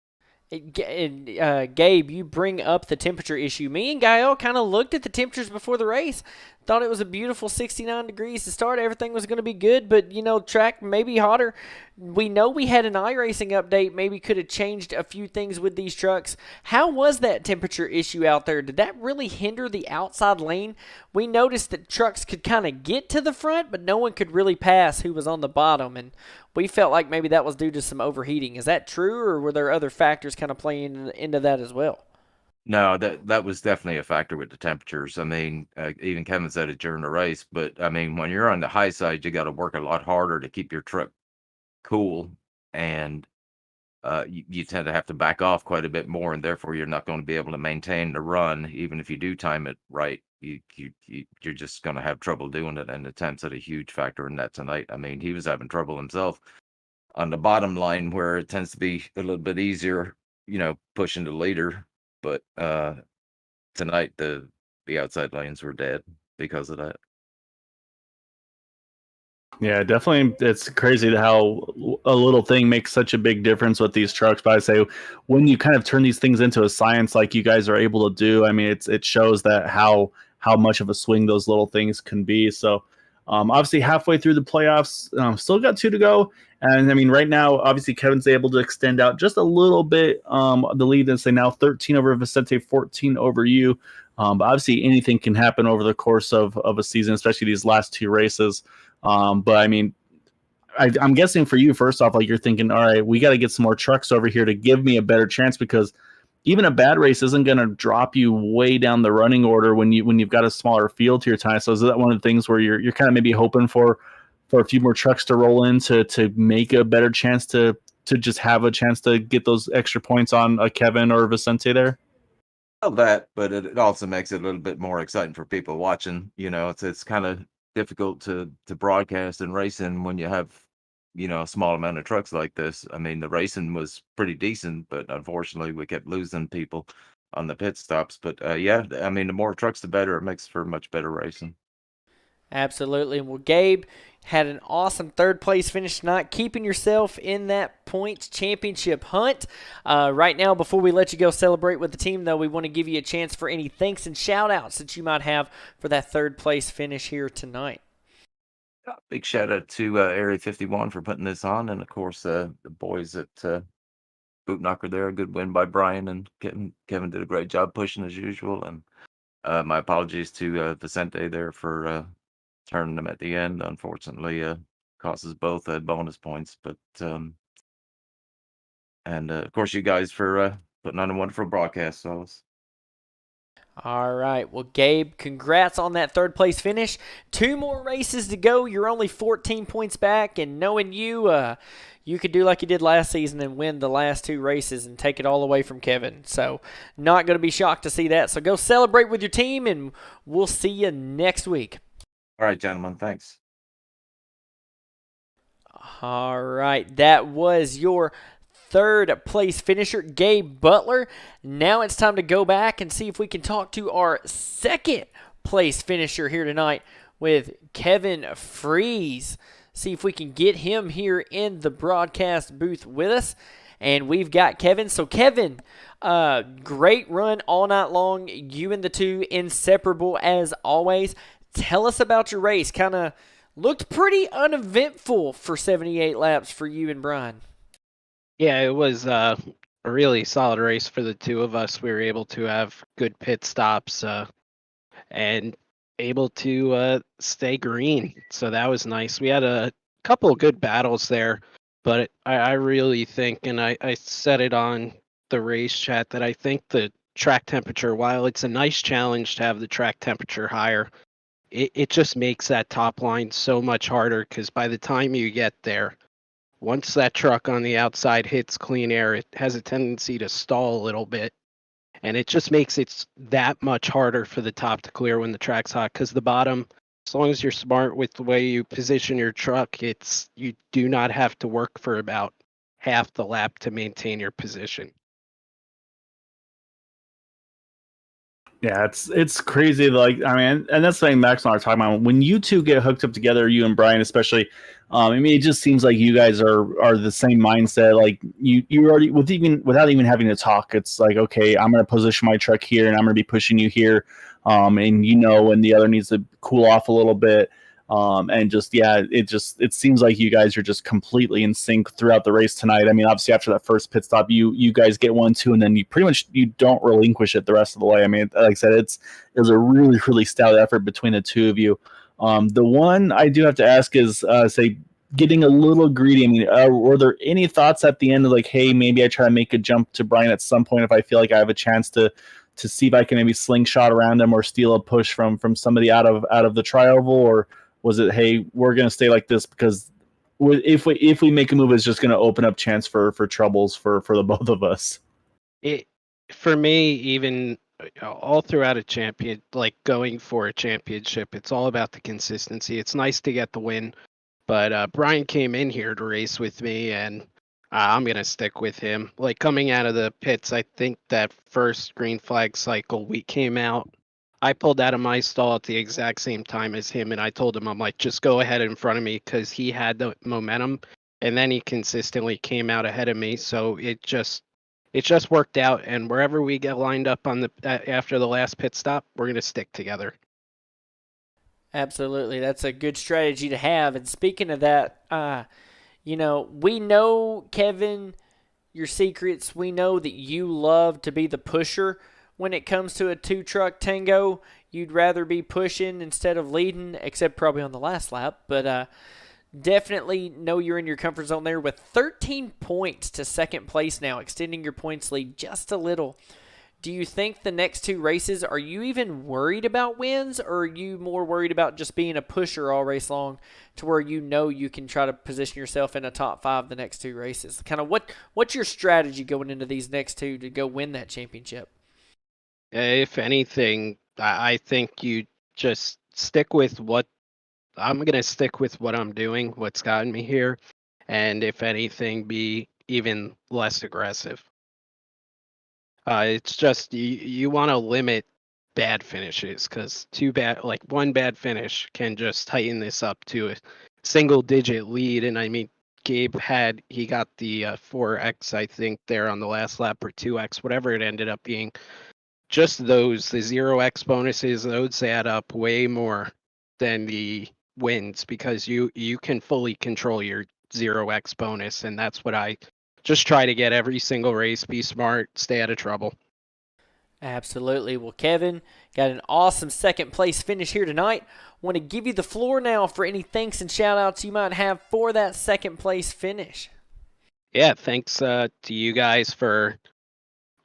Gabe, you bring up the temperature issue. Me and Gael kind of looked at the temperatures before the race, thought it was a beautiful 69 degrees to start. Everything was going to be good, but track maybe hotter. We know we had an iRacing update. Maybe could have changed a few things with these trucks. How was that temperature issue out there? Did that really hinder the outside lane? We noticed that trucks could kind of get to the front, but no one could really pass who was on the bottom, and we felt like maybe that was due to some overheating. Is that true, or were there other factors kind of playing into that as well? No, that was definitely a factor with the temperatures. I mean, even Kevin said it during the race, but I mean, when you're on the high side, you got to work a lot harder to keep your truck cool, and you tend to have to back off quite a bit more, and therefore you're not going to be able to maintain the run, even if you do time it right. You're just going to have trouble doing it, and the temps had a huge factor in that tonight. I mean, he was having trouble himself on the bottom line where it tends to be a little bit easier, pushing the leader. But tonight the outside lanes were dead because of that. Yeah, definitely. It's crazy how a little thing makes such a big difference with these trucks. But I say when you kind of turn these things into a science like you guys are able to do, I mean, it shows that how much of a swing those little things can be. So obviously halfway through the playoffs, still got 2 to go. And I mean, right now, obviously Kevin's able to extend out just a little bit the lead and say now 13 over Vicente, 14 over you. But obviously anything can happen over the course of a season, especially these last 2 races. But I mean, I'm guessing for you, first off, like you're thinking, all right, we got to get some more trucks over here to give me a better chance, because even a bad race isn't going to drop you way down the running order when you've got a smaller field to your time. So is that one of the things where you're kind of maybe hoping for a few more trucks to roll in to make a better chance to just have a chance to get those extra points on a Kevin or Vicente there? Of that, but it also makes it a little bit more exciting for people watching. It's kind of difficult to broadcast and racing when you have a small amount of trucks like this. I mean, the racing was pretty decent, but unfortunately we kept losing people on the pit stops. But yeah, I mean, the more trucks the better. It makes for much better racing. Absolutely. Well, Gabe had an awesome third place finish tonight, keeping yourself in that points championship hunt. Right now, before we let you go celebrate with the team, though, we want to give you a chance for any thanks and shout outs that you might have for that third place finish here tonight. Big shout out to Area 51 for putting this on, and of course the boys at Boot Knocker there. A good win by Brian, and Kevin did a great job pushing as usual. And my apologies to Vicente there for turning them at the end. Unfortunately, cost us both bonus points. But and of course you guys for putting on a wonderful broadcast. So All right. Well, Gabe, congrats on that third place finish. 2 more races to go. You're only 14 points back, and knowing you, you could do like you did last season and win the last 2 races and take it all away from Kevin. So not going to be shocked to see that. So go celebrate with your team, and we'll see you next week. all right, gentlemen, thanks. All right. That was your third place finisher, Gabe Butler. Now it's time to go back and see if we can talk to our second place finisher here tonight with Kevin Freeze. See if we can get him here in the broadcast booth with us. And we've got Kevin. So Kevin, great run all night long. You and the two inseparable as always. Tell us about your race. Kind of looked pretty uneventful for 78 laps for you and Brian. Yeah, it was a really solid race for the two of us. We were able to have good pit stops and able to stay green. So that was nice. We had a couple of good battles there, but I really think, and I said it on the race chat, that I think the track temperature, while it's a nice challenge to have the track temperature higher, it just makes that top line so much harder because by the time you get there, once that truck on the outside hits clean air, it has a tendency to stall a little bit. And it just makes it that much harder for the top to clear when the track's hot because the bottom, as long as you're smart with the way you position your truck, you do not have to work for about half the lap to maintain your position. Yeah, it's crazy. Like, I mean, and that's something Max and I are talking about. When you two get hooked up together, you and Brian especially, I mean, it just seems like you guys are the same mindset. Like you already without even having to talk, it's like, okay, I'm gonna position my truck here, and I'm gonna be pushing you here, and when the other needs to cool off a little bit. And just it seems like you guys are just completely in sync throughout the race tonight. I mean, obviously after that first pit stop, you guys get 1-2, and then you pretty much you don't relinquish it the rest of the way. I mean, like I said, it was a really really stout effort between the two of you. The one I do have to ask is say getting a little greedy. I mean, were there any thoughts at the end of like, hey, maybe I try to make a jump to Brian at some point if I feel like I have a chance to see if I can maybe slingshot around him or steal a push from somebody out of the tri-oval, or was it, hey, we're going to stay like this because if we make a move, it's just going to open up chance for troubles for the both of us? It for me, even all throughout a champion, like going for a championship, it's all about the consistency. It's nice to get the win, but Brian came in here to race with me, and I'm gonna stick with him. Like coming out of the pits, I think that first green flag cycle we came out. I pulled out of my stall at the exact same time as him, and I told him, I'm like, just go ahead in front of me because he had the momentum, and then he consistently came out ahead of me. So it just worked out, and wherever we get lined up on the after the last pit stop, we're gonna stick together. Absolutely, that's a good strategy to have. And speaking of that, we know, Kevin, your secrets. We know that you love to be the pusher when it comes to a two-truck tango. You'd rather be pushing instead of leading, except probably on the last lap. But definitely know you're in your comfort zone there with 13 points to second place now, extending your points lead just a little. Do you think the next two races, are you even worried about wins, or are you more worried about just being a pusher all race long to where you can try to position yourself in a top five the next two races? Kind of what's your strategy going into these next two to go win that championship? If anything, I think you just stick with what I'm gonna stick with what I'm doing, what's gotten me here, and if anything, be even less aggressive. It's just you want to limit bad finishes because one bad finish can just tighten this up to a single digit lead. And I mean, he got the 4x, I think, there on the last lap, or 2x, whatever it ended up being. Just the 0x bonuses, those add up way more than the wins because you can fully control your 0x bonus, and that's what I just try to get every single race. Be smart, stay out of trouble. Absolutely. Well, Kevin, got an awesome second place finish here tonight. Want to give you the floor now for any thanks and shout outs you might have for that second place finish. Yeah, thanks to you guys for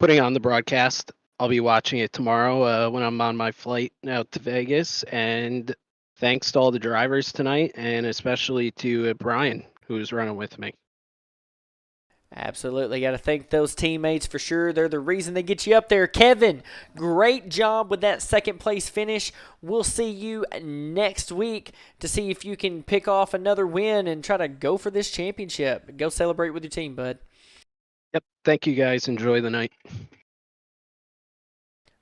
putting on the broadcast. I'll be watching it tomorrow when I'm on my flight out to Vegas. And thanks to all the drivers tonight, and especially to Brian, who's running with me. Absolutely. Got to thank those teammates for sure. They're the reason they get you up there. Kevin, great job with that second place finish. We'll see you next week to see if you can pick off another win and try to go for this championship. Go celebrate with your team, bud. Yep. Thank you, guys. Enjoy the night.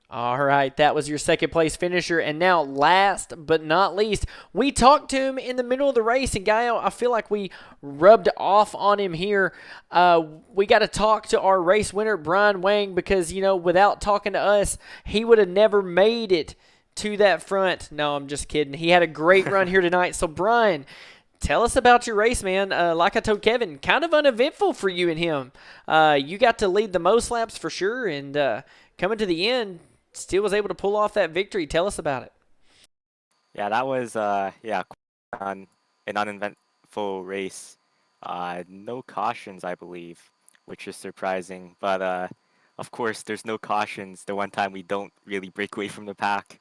All right, that was your second place finisher. And now, last but not least, we talked to him in the middle of the race. And, Guy, I feel like we rubbed off on him here. We got to talk to our race winner, Brian Wang, because, without talking to us, he would have never made it to that front. No, I'm just kidding. He had a great run here tonight. So, Brian, tell us about your race, man. Like I told Kevin, kind of uneventful for you and him. You got to lead the most laps for sure. And coming to the end, still was able to pull off that victory. Tell us about it. Yeah, that was an uneventful race. No cautions, I believe, which is surprising. But of course, there's no cautions the one time we don't really break away from the pack.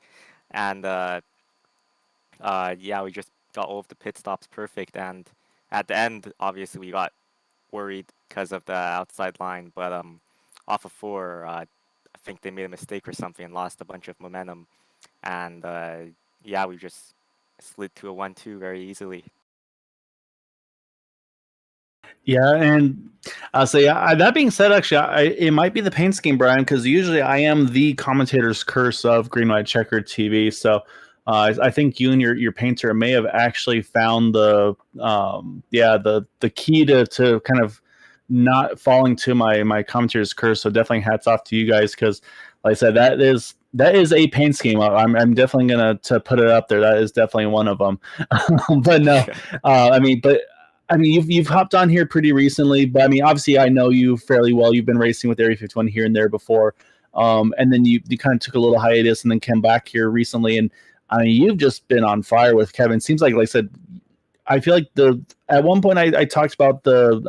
And yeah, we just got all of the pit stops perfect, and at the end, obviously, we got worried because of the outside line, but off of 4, I think they made a mistake or something and lost a bunch of momentum, and yeah, we just slid to a 1-2 very easily. Yeah, and so yeah. That being said, actually, it might be the paint scheme, Brian, because usually I am the commentator's curse of Green White Checker TV. So I think you and your painter may have actually found the key to kind of not falling to my commentator's curse. So definitely hats off to you guys, because like I said, that is a paint scheme. I'm definitely gonna to put it up there. That is definitely one of them. But no, I mean, you've hopped on here pretty recently, but I mean, obviously, I know you fairly well. You've been racing with Area 51 here and there before, and then you kind of took a little hiatus and then came back here recently. And I mean, you've just been on fire with Kevin. Seems like I said, I feel like at one point I talked about the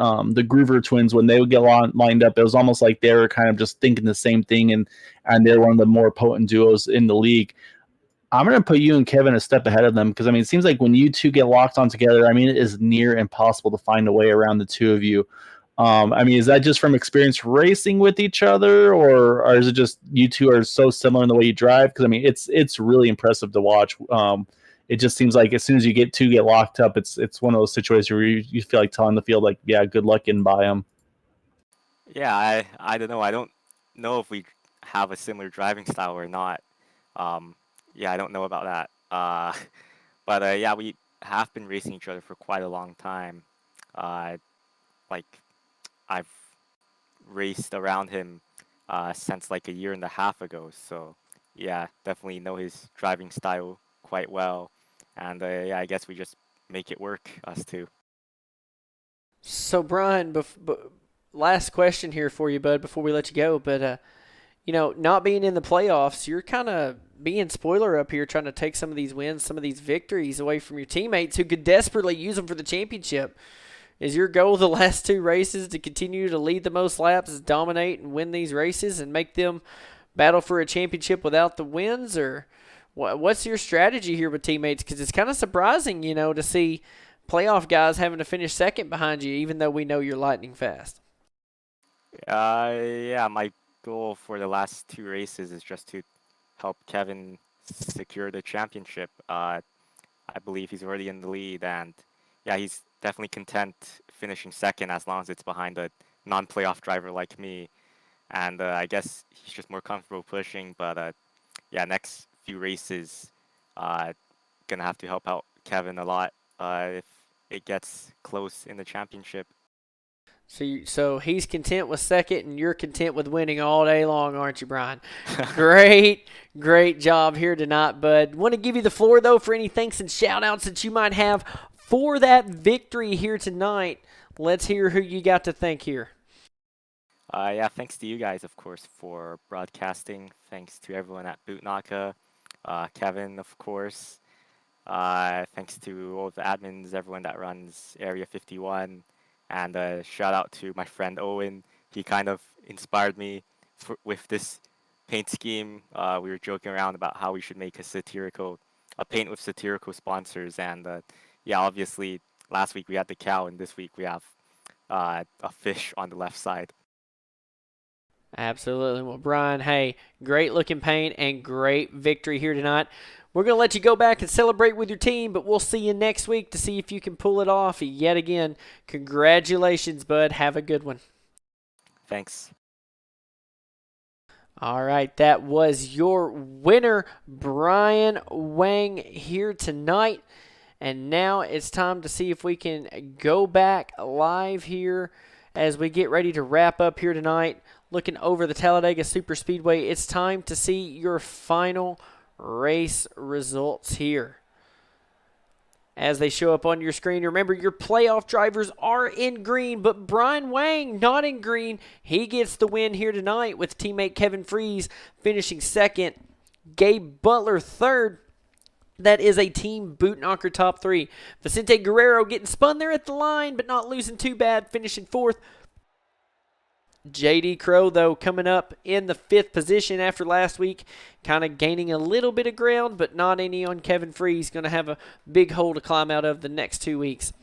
Groover twins when they would get lined up. It was almost like they were kind of just thinking the same thing, and they're one of the more potent duos in the league. I'm going to put you and Kevin a step ahead of them, because, I mean, it seems like when you two get locked on together, I mean, it is near impossible to find a way around the two of you. I mean, is that just from experience racing with each other, or is it just you two are so similar in the way you drive? Because, I mean, it's really impressive to watch. It just seems like as soon as you get locked up, it's one of those situations where you feel like telling the field, like, yeah, good luck getting by them. Yeah, I don't know. I don't know if we have a similar driving style or not. Yeah, I don't know about that. But yeah, we have been racing each other for quite a long time. Like I've raced around him since like a year and a half ago. So yeah, definitely know his driving style quite well. And yeah, I guess we just make it work, us two. So, Brian, last question here for you, bud, before we let you go. But, not being in the playoffs, you're kind of being spoiler up here, trying to take some of these wins, some of these victories away from your teammates who could desperately use them for the championship. Is your goal the last 2 races to continue to lead the most laps, dominate and win these races, and make them battle for a championship without the wins? Or what's your strategy here with teammates? Because it's kind of surprising, to see playoff guys having to finish second behind you, even though we know you're lightning fast. Yeah, my goal for the last 2 races is just to help Kevin secure the championship. I believe he's already in the lead, and yeah, he's definitely content finishing second as long as it's behind a non-playoff driver like me. And I guess he's just more comfortable pushing. But yeah, next few races, gonna have to help out Kevin a lot if it gets close in the championship. So he's content with second, and you're content with winning all day long, aren't you, Brian? Great job here tonight, bud. Want to give you the floor, though, for any thanks and shout-outs that you might have for that victory here tonight. Let's hear who you got to thank here. Yeah, thanks to you guys, of course, for broadcasting. Thanks to everyone at Bootnaka, Kevin, of course. Thanks to all the admins, everyone that runs Area 51. And shout out to my friend Owen. He kind of inspired me with this paint scheme. We were joking around about how we should make a paint with satirical sponsors. And yeah, obviously, last week we had the cow, and this week we have a fish on the left side. Absolutely. Well, Brian, hey, great looking paint and great victory here tonight. We're going to let you go back and celebrate with your team, but we'll see you next week to see if you can pull it off yet again. Congratulations, bud. Have a good one. Thanks. All right, that was your winner, Brian Wang, here tonight. And now it's time to see if we can go back live here as we get ready to wrap up here tonight. Looking over the Talladega Superspeedway, it's time to see your final race results here as they show up on your screen. Remember, your playoff drivers are in green, but Brian Wang not in green. He gets the win here tonight with teammate Kevin Fries finishing second, Gabe Butler third. That is a Team Bootnaka top 3. Vicente Guerrero getting spun there at the line, but not losing too bad, finishing fourth. JD Crow, though, coming up in the 5th position after last week, kind of gaining a little bit of ground, but not any on Kevin Freeze. Going to have a big hole to climb out of the next 2 weeks.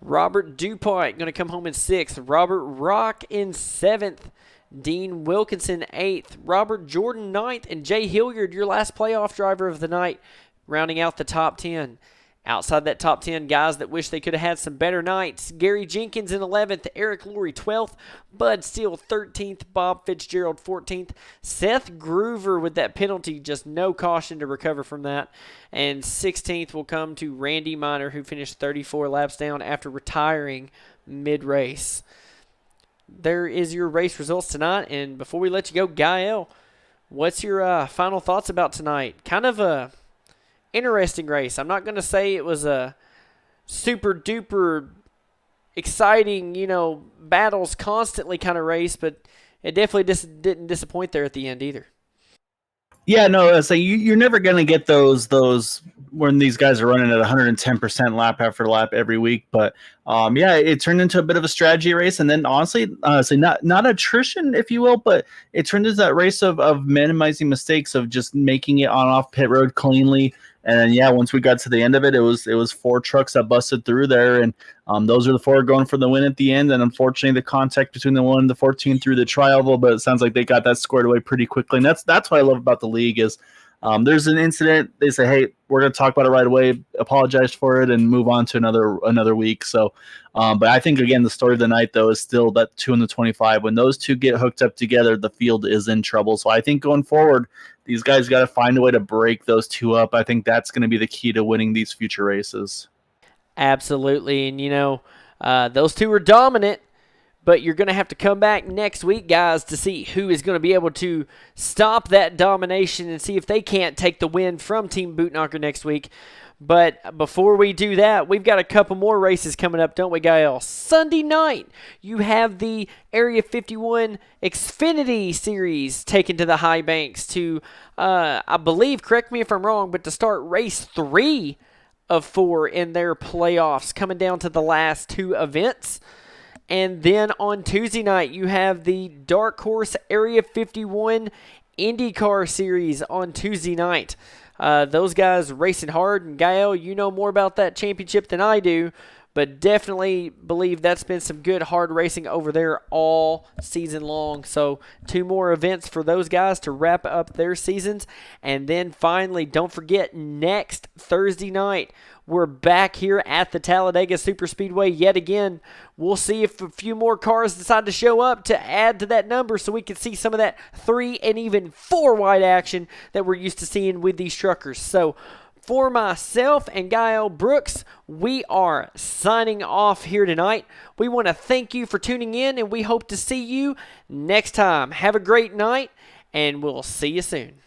Robert DuPont going to come home in 6th. Robert Rock in 7th. Dean Wilkinson 8th. Robert Jordan 9th. And Jay Hilliard, your last playoff driver of the night, rounding out the top 10. Outside that top 10, guys that wish they could have had some better nights. Gary Jenkins in 11th, Eric Lurie 12th, Bud Steele 13th, Bob Fitzgerald 14th, Seth Groover with that penalty, just no caution to recover from that. And 16th will come to Randy Miner, who finished 34 laps down after retiring mid-race. There is your race results tonight. And before we let you go, Gael, what's your final thoughts about tonight? Kind of a interesting race. I'm not going to say it was a super duper exciting, battles constantly kind of race, but it definitely didn't disappoint there at the end either. Yeah, no, so you're never going to get those when these guys are running at 110% lap after lap every week. But yeah, it turned into a bit of a strategy race, and then honestly, not attrition, if you will, but it turned into that race of minimizing mistakes, of just making it on off pit road cleanly. And then, yeah, once we got to the end of it, it was 4 trucks that busted through there, and those are the 4 going for the win at the end. And unfortunately, the contact between the 1 and the 14 through the tri-oval, but it sounds like they got that squared away pretty quickly. And that's what I love about the league is there's an incident, they say, hey, we're going to talk about it right away, apologize for it, and move on to another week. So, but I think, again, the story of the night, though, is still that 2 and the 25. When those two get hooked up together, the field is in trouble. So I think going forward, these guys got to find a way to break those two up. I think that's going to be the key to winning these future races. Absolutely. And, those two are dominant, but you're going to have to come back next week, guys, to see who is going to be able to stop that domination and see if they can't take the win from Team Bootknocker next week. But before we do that, we've got a couple more races coming up, don't we, Gael? Sunday night, you have the Area 51 Xfinity Series taken to the high banks to, I believe, correct me if I'm wrong, but to start race 3 of 4 in their playoffs, coming down to the last 2 events. And then on Tuesday night, you have the Dark Horse Area 51 IndyCar Series on Tuesday night. Those guys racing hard, and Gael, you know more about that championship than I do, but definitely believe that's been some good hard racing over there all season long. So 2 more events for those guys to wrap up their seasons. And then finally, don't forget, next Thursday night, we're back here at the Talladega Superspeedway yet again. We'll see if a few more cars decide to show up to add to that number so we can see some of that 3 and even 4 wide action that we're used to seeing with these truckers. So for myself and Gael Brooks, we are signing off here tonight. We want to thank you for tuning in, and we hope to see you next time. Have a great night, and we'll see you soon.